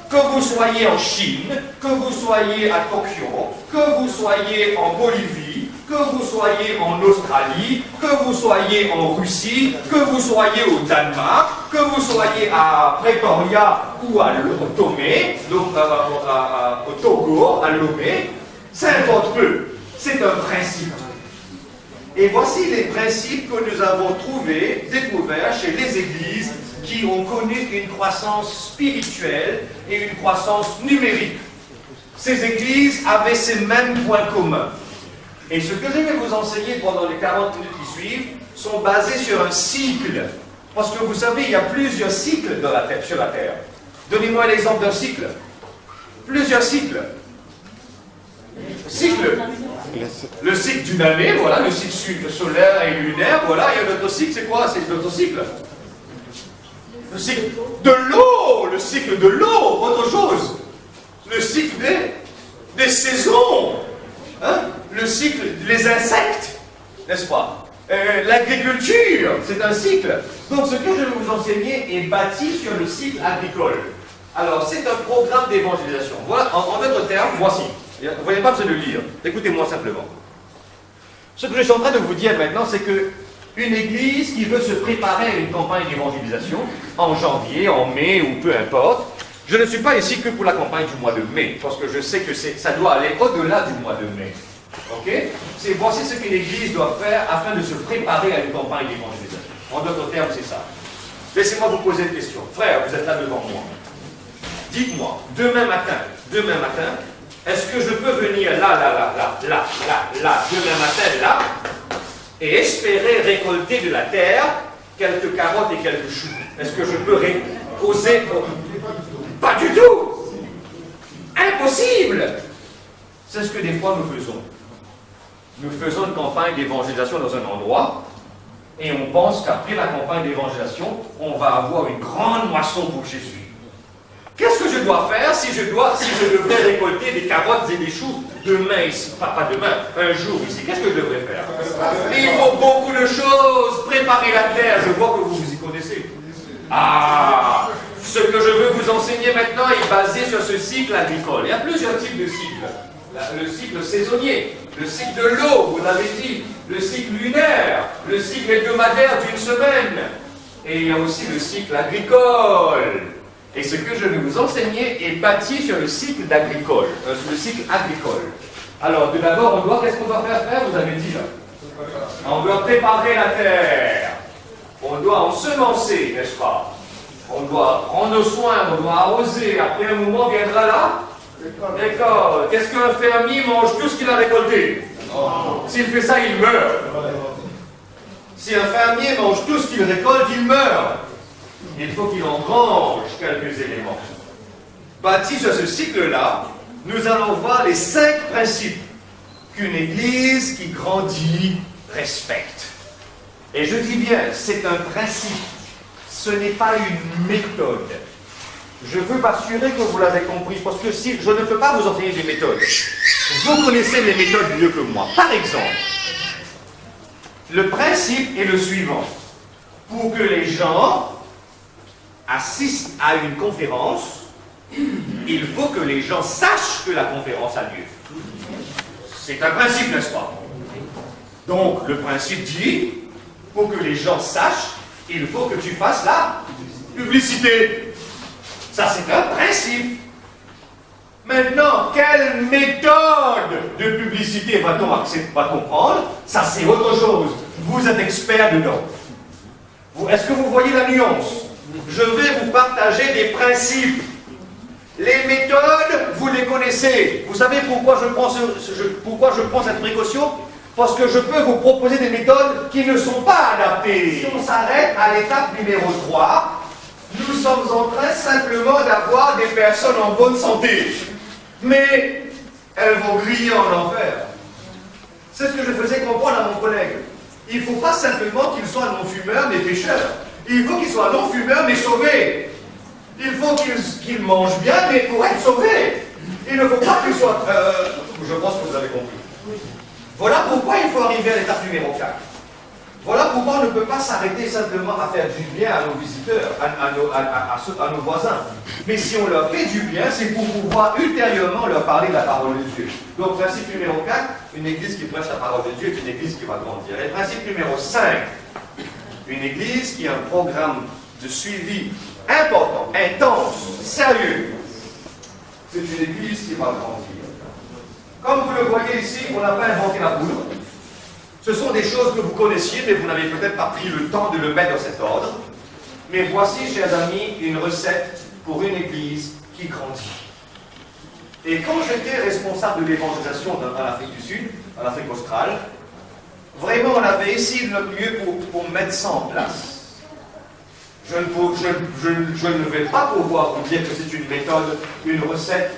Que vous soyez en Chine, que vous soyez à Tokyo, que vous soyez en Bolivie, que vous soyez en Australie, que vous soyez en Russie, que vous soyez au Danemark, que vous soyez à Pretoria ou à Lomé, au Togo, à Lomé, ça importe peu. C'est un principe. Et voici les principes que nous avons découverts chez les églises qui ont connu une croissance spirituelle et une croissance numérique. Ces églises avaient ces mêmes points communs. Et ce que je vais vous enseigner pendant les 40 minutes qui suivent sont basés sur un cycle. Parce que vous savez, il y a plusieurs cycles sur la Terre. Donnez-moi un exemple d'un cycle. Plusieurs cycles. Le cycle d'une année, voilà, le cycle solaire et lunaire, voilà, il y a un autre cycle, c'est quoi? C'est l'autre cycle. Le cycle de l'eau, autre chose. Le cycle des saisons, hein? Le cycle des insectes, n'est-ce pas? L'agriculture, c'est un cycle. Donc ce que je vais vous enseigner est bâti sur le cycle agricole. Alors c'est un programme d'évangélisation. Voilà, en d'autres termes, voici. Vous n'avez pas besoin de lire, écoutez-moi simplement. Ce que je suis en train de vous dire maintenant, c'est que une église qui veut se préparer à une campagne d'évangélisation, en janvier, en mai ou peu importe, je ne suis pas ici que pour la campagne du mois de mai, parce que je sais que ça doit aller au-delà du mois de mai. Ok? Voici ce qu'une église doit faire afin de se préparer à une campagne d'évangélisation. En d'autres termes, c'est ça. Laissez-moi vous poser une question. Frère, vous êtes là devant moi. Dites-moi, demain matin, est-ce que je peux venir là, demain matin, là, et espérer récolter de la terre quelques carottes et quelques choux? Est-ce que je peux oser? Pas du tout! Impossible! C'est ce que des fois nous faisons. Nous faisons une campagne d'évangélisation dans un endroit et on pense qu'après la campagne d'évangélisation, on va avoir une grande moisson pour Jésus. Qu'est-ce que je dois faire si je devrais récolter des carottes et des choux demain ici? Pas demain, un jour ici. Qu'est-ce que je devrais faire? Il faut beaucoup de choses. Préparer la terre. Je vois que vous vous y connaissez. Ah! Ce que je veux vous enseigner maintenant est basé sur ce cycle agricole. Il y a plusieurs types de cycles. Le cycle saisonnier, le cycle de l'eau, vous l'avez dit, le cycle lunaire, le cycle hebdomadaire d'une semaine. Et il y a aussi le cycle agricole. Et ce que je vais vous enseigner est bâti sur le cycle agricole. Alors, tout d'abord, qu'est-ce qu'on doit faire? Vous avez dit là. On doit préparer la terre. On doit ensemencer, n'est-ce pas? On doit prendre soin, on doit arroser. Après un moment viendra là. D'accord. Qu'est-ce qu'un fermier mange tout ce qu'il a récolté? S'il fait ça, il meurt. Si un fermier mange tout ce qu'il récolte, il meurt. Il faut qu'il engrange quelques éléments. Bâti sur ce cycle-là, nous allons voir les 5 principes qu'une église qui grandit respecte. Et je dis bien, c'est un principe. Ce n'est pas une méthode. Je veux m'assurer que vous l'avez compris, parce que si je ne peux pas vous enseigner des méthodes, vous connaissez les méthodes mieux que moi. Par exemple, le principe est le suivant. Pour que les gens assistent à une conférence, il faut que les gens sachent que la conférence a lieu. C'est un principe, n'est-ce pas? Donc, le principe dit, pour que les gens sachent, il faut que tu fasses la publicité. Ça, c'est un principe. Maintenant, quelle méthode de publicité va-t-on prendre? Ça, c'est autre chose. Vous êtes expert dedans. Est-ce que vous voyez la nuance? Je vais vous partager des principes. Les méthodes, vous les connaissez. Vous savez pourquoi je prends cette précaution? Parce que je peux vous proposer des méthodes qui ne sont pas adaptées. Si on s'arrête à l'étape numéro 3, nous sommes en train simplement d'avoir des personnes en bonne santé. Mais elles vont griller en enfer. C'est ce que je faisais comprendre à mon collègue. Il ne faut pas simplement qu'ils soient non-fumeurs mais pécheurs. Il faut qu'ils soient non-fumeurs mais sauvés. Il faut qu'ils mangent bien mais pour être sauvés. Il ne faut pas qu'ils soient... je pense que vous avez compris. Voilà pourquoi il faut arriver à l'étape numéro 4. Voilà pourquoi on ne peut pas s'arrêter simplement à faire du bien à nos visiteurs, à nos voisins. Mais si on leur fait du bien, c'est pour pouvoir ultérieurement leur parler de la parole de Dieu. Donc, principe numéro 4, une église qui prêche la parole de Dieu est une église qui va grandir. Et principe numéro 5, une église qui a un programme de suivi important, intense, sérieux. C'est une église qui va grandir. Comme vous le voyez ici, on n'a pas inventé la poudre. Ce sont des choses que vous connaissiez, mais vous n'avez peut-être pas pris le temps de le mettre dans cet ordre. Mais voici, chers amis, une recette pour une église qui grandit. Et quand j'étais responsable de l'évangélisation en Afrique du Sud, en Afrique australe, vraiment, on avait essayé de notre mieux pour mettre ça en place. Je ne vais pas pouvoir vous dire que c'est une méthode, une recette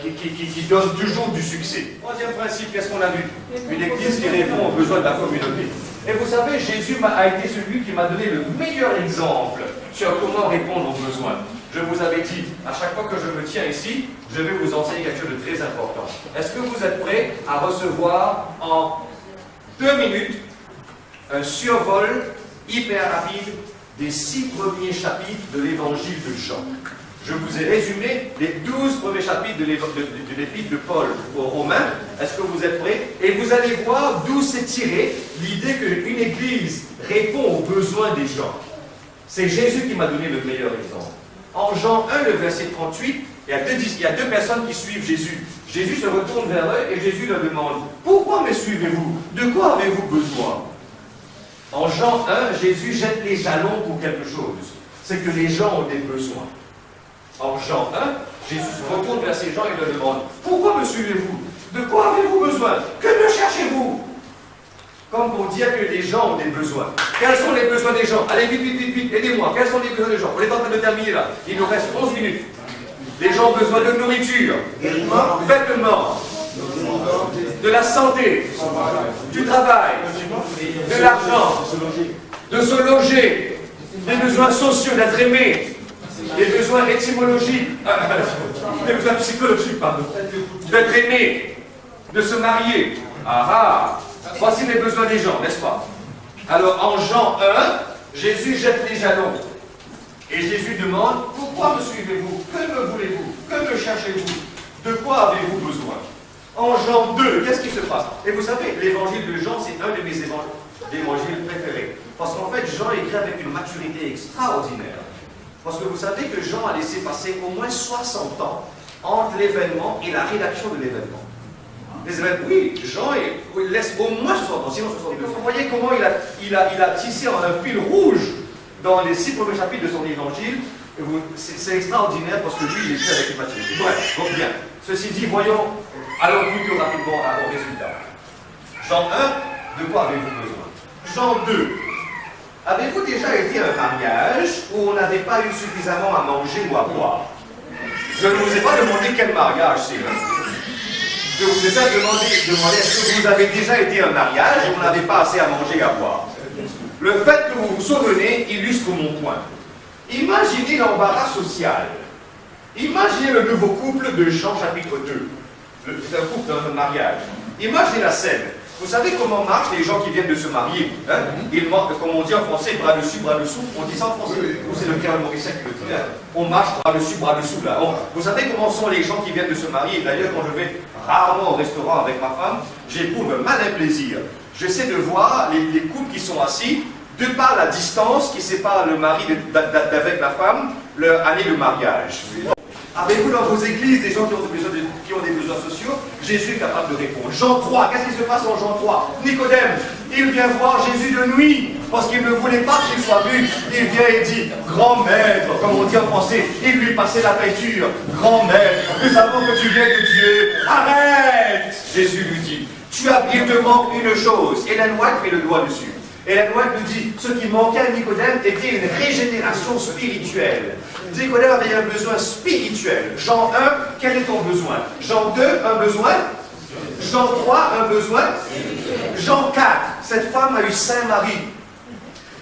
qui donne toujours du succès. Troisième principe, qu'est-ce qu'on a vu? Une église qui répond aux besoins de la communauté. Et vous savez, Jésus a été celui qui m'a donné le meilleur exemple sur comment répondre aux besoins. Je vous avais dit, à chaque fois que je me tiens ici, je vais vous enseigner quelque chose de très important. Est-ce que vous êtes prêts à recevoir en 2 minutes un survol hyper rapide des 6 premiers chapitres de l'évangile de Jean? Je vous ai résumé les 12 premiers chapitres de l'épître de Paul aux Romains. Est-ce que vous êtes prêts? Et vous allez voir d'où s'est tirée l'idée qu'une église répond aux besoins des gens. C'est Jésus qui m'a donné le meilleur exemple. En Jean 1, le verset 38, il y a deux personnes qui suivent Jésus. Jésus se retourne vers eux et Jésus leur demande « Pourquoi me suivez-vous? De quoi avez-vous besoin ?» En Jean 1, Jésus jette les jalons pour quelque chose. C'est que les gens ont des besoins. En Jean 1, Jésus se retourne vers ces gens et leur demande « Pourquoi me suivez-vous? De quoi avez-vous besoin? Que me cherchez-vous » Comme pour dire que les gens ont des besoins. Quels sont les besoins des gens? Allez, vite, aidez-moi. Quels sont les besoins des gens? On est en train de terminer là. Il nous reste 11 minutes. Les gens ont besoin de nourriture, vêtements, de la santé, du travail, de l'argent, de se loger, des besoins sociaux, d'être aimé, des besoins étymologiques, des besoins psychologiques, pardon, d'être aimé, de se marier. Voici les besoins des gens, n'est-ce pas? Alors en Jean 1, Jésus jette les jalons. Et Jésus demande, pourquoi me suivez-vous? Que me voulez-vous? Que me cherchez-vous? De quoi avez-vous besoin? En Jean 2, qu'est-ce qui se passe? Et vous savez, l'évangile de Jean, c'est un de mes évangiles préférés. Parce qu'en fait, Jean écrit avec une maturité extraordinaire. Parce que vous savez que Jean a laissé passer au moins 60 ans entre l'événement et la rédaction de l'événement. Oui, Jean il laisse au moins 60 ans, sinon 62 ans. Vous voyez comment il a tissé en un fil rouge dans les 6 premiers chapitres de son évangile. C'est extraordinaire parce que lui, il écrit avec une maturité. Bref, donc bien. Ceci dit, voyons, allons plutôt rapidement au résultat. Jean 1, de quoi avez-vous besoin? Jean 2, avez-vous déjà été à un mariage où on n'avait pas eu suffisamment à manger ou à boire? Je ne vous ai pas demandé quel mariage c'est. Je vous ai simplement demandé est-ce que vous avez déjà été à un mariage où on n'avait pas assez à manger et à boire? Le fait que vous vous souvenez illustre mon point. Imaginez l'embarras social. Imaginez le nouveau couple de Jean chapitre 2. C'est un couple dans un mariage. Imaginez la scène. Vous savez comment marchent les gens qui viennent de se marier, hein? Ils marchent, comme on dit en français, bras dessus, bras dessous. On dit ça en français, ou c'est le créole mauricien qui le dit, hein? On marche bras dessus, bras dessous, là. Vous savez comment sont les gens qui viennent de se marier? D'ailleurs, quand je vais rarement au restaurant avec ma femme, j'éprouve un malin plaisir. J'essaie de voir les couples qui sont assis, de par la distance qui sépare le mari d'avec la femme, l'année de mariage. Avez-vous dans vos églises des gens qui ont des besoins sociaux? Jésus est capable de répondre. Jean 3, qu'est-ce qui se passe en Jean 3? Nicodème, il vient voir Jésus de nuit, parce qu'il ne voulait pas qu'il soit vu. Il vient et dit, grand maître, comme on dit en français, il lui passait la peinture. Grand maître, nous savons que tu viens de Dieu. Arrête! Jésus lui dit, il te manque une chose. Ellen White met le doigt dessus. Ellen White nous dit, ce qui manquait à Nicodème était une régénération spirituelle. Nicodème avait un besoin spirituel. Jean 1, quel est ton besoin? Jean 2, un besoin? Jean 3, un besoin? Jean 4, cette femme a eu 5 maris.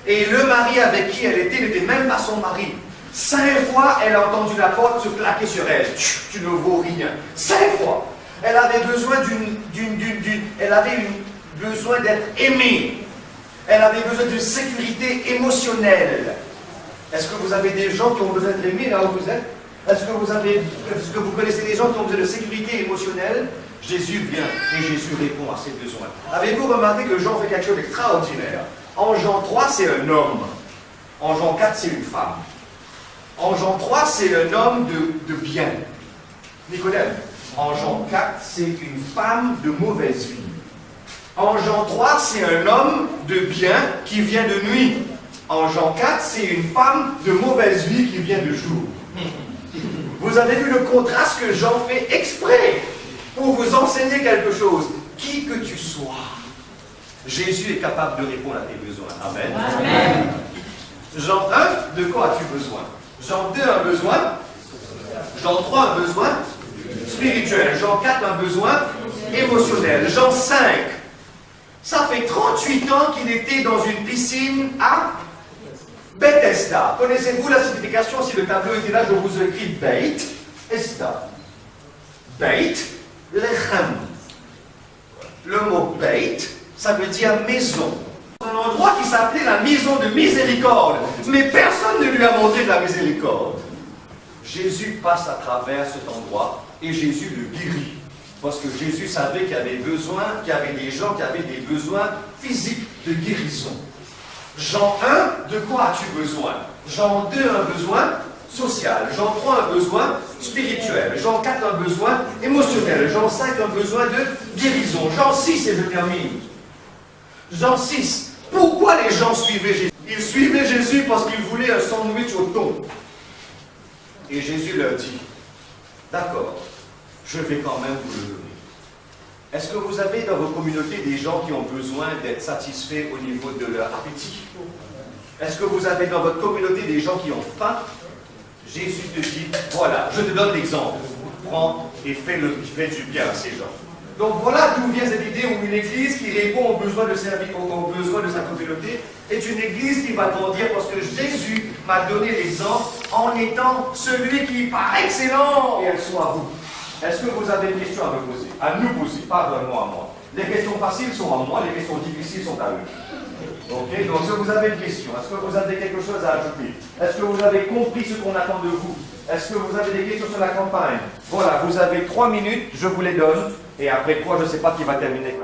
Et le mari avec qui elle était n'était même pas son mari. 5 fois, elle a entendu la porte se claquer sur elle. Tu ne vaux rien. 5 fois. Elle avait besoin besoin d'être aimée. Elle avait besoin d'une sécurité émotionnelle. Est-ce que vous avez des gens qui ont besoin d'être aimés là où vous êtes? Est-ce que vous connaissez des gens qui ont besoin de sécurité émotionnelle? Jésus vient et Jésus répond à ces besoins. Avez-vous remarqué que Jean fait quelque chose d'extraordinaire? En Jean 3, c'est un homme. En Jean 4, c'est une femme. En Jean 3, c'est un homme de bien. Nicodème. En Jean 4, c'est une femme de mauvaise vie. En Jean 3, c'est un homme de bien qui vient de nuit. En Jean 4, c'est une femme de mauvaise vie qui vient de jour. Vous avez vu le contraste que Jean fait exprès pour vous enseigner quelque chose. Qui que tu sois, Jésus est capable de répondre à tes besoins. Amen. Amen. Jean 1, de quoi as-tu besoin? Jean 2, un besoin. Jean 3, un besoin spirituel. Jean 4, un besoin émotionnel. Jean 5, ça fait 38 ans qu'il était dans une piscine à Bethesda. Connaissez-vous la signification? Si le tableau était là, je vous écris Beit Esda. Beit Lechem. Le mot Beit, ça veut dire maison. Un endroit qui s'appelait la maison de miséricorde. Mais personne ne lui a montré de la miséricorde. Jésus passe à travers cet endroit et Jésus le guérit. Parce que Jésus savait qu'il y avait des gens qui avaient des besoins physiques de guérison. Jean 1, de quoi as-tu besoin? Jean 2, un besoin social. Jean 3, un besoin spirituel. Jean 4, un besoin émotionnel. Jean 5, un besoin de guérison. Jean 6, et je termine. Jean 6, pourquoi les gens suivaient Jésus? Ils suivaient Jésus parce qu'ils voulaient un sandwich au thon. Et Jésus leur dit, d'accord, je vais quand même vous le donner. Est-ce que vous avez dans votre communauté des gens qui ont besoin d'être satisfaits au niveau de leur appétit? Est-ce que vous avez dans votre communauté des gens qui ont faim? Jésus te dit, voilà, je te donne l'exemple. Prends et fais du bien à ces gens. Donc voilà d'où vient cette idée où une église qui répond aux besoins de servir, aux besoins de sa communauté, est une église qui va grandir parce que Jésus m'a donné l'exemple en étant celui qui par excellent, et elles sont à vous. Est-ce que vous avez une question à me poser? À nous poser, pas vraiment à moi. Les questions faciles sont à moi, les questions difficiles sont à eux. Ok? Donc, est-ce que vous avez une question? Est-ce que vous avez quelque chose à ajouter? Est-ce que vous avez compris ce qu'on attend de vous? Est-ce que vous avez des questions sur la campagne? Voilà, vous avez 3 minutes, je vous les donne. Et après quoi, je ne sais pas qui va terminer.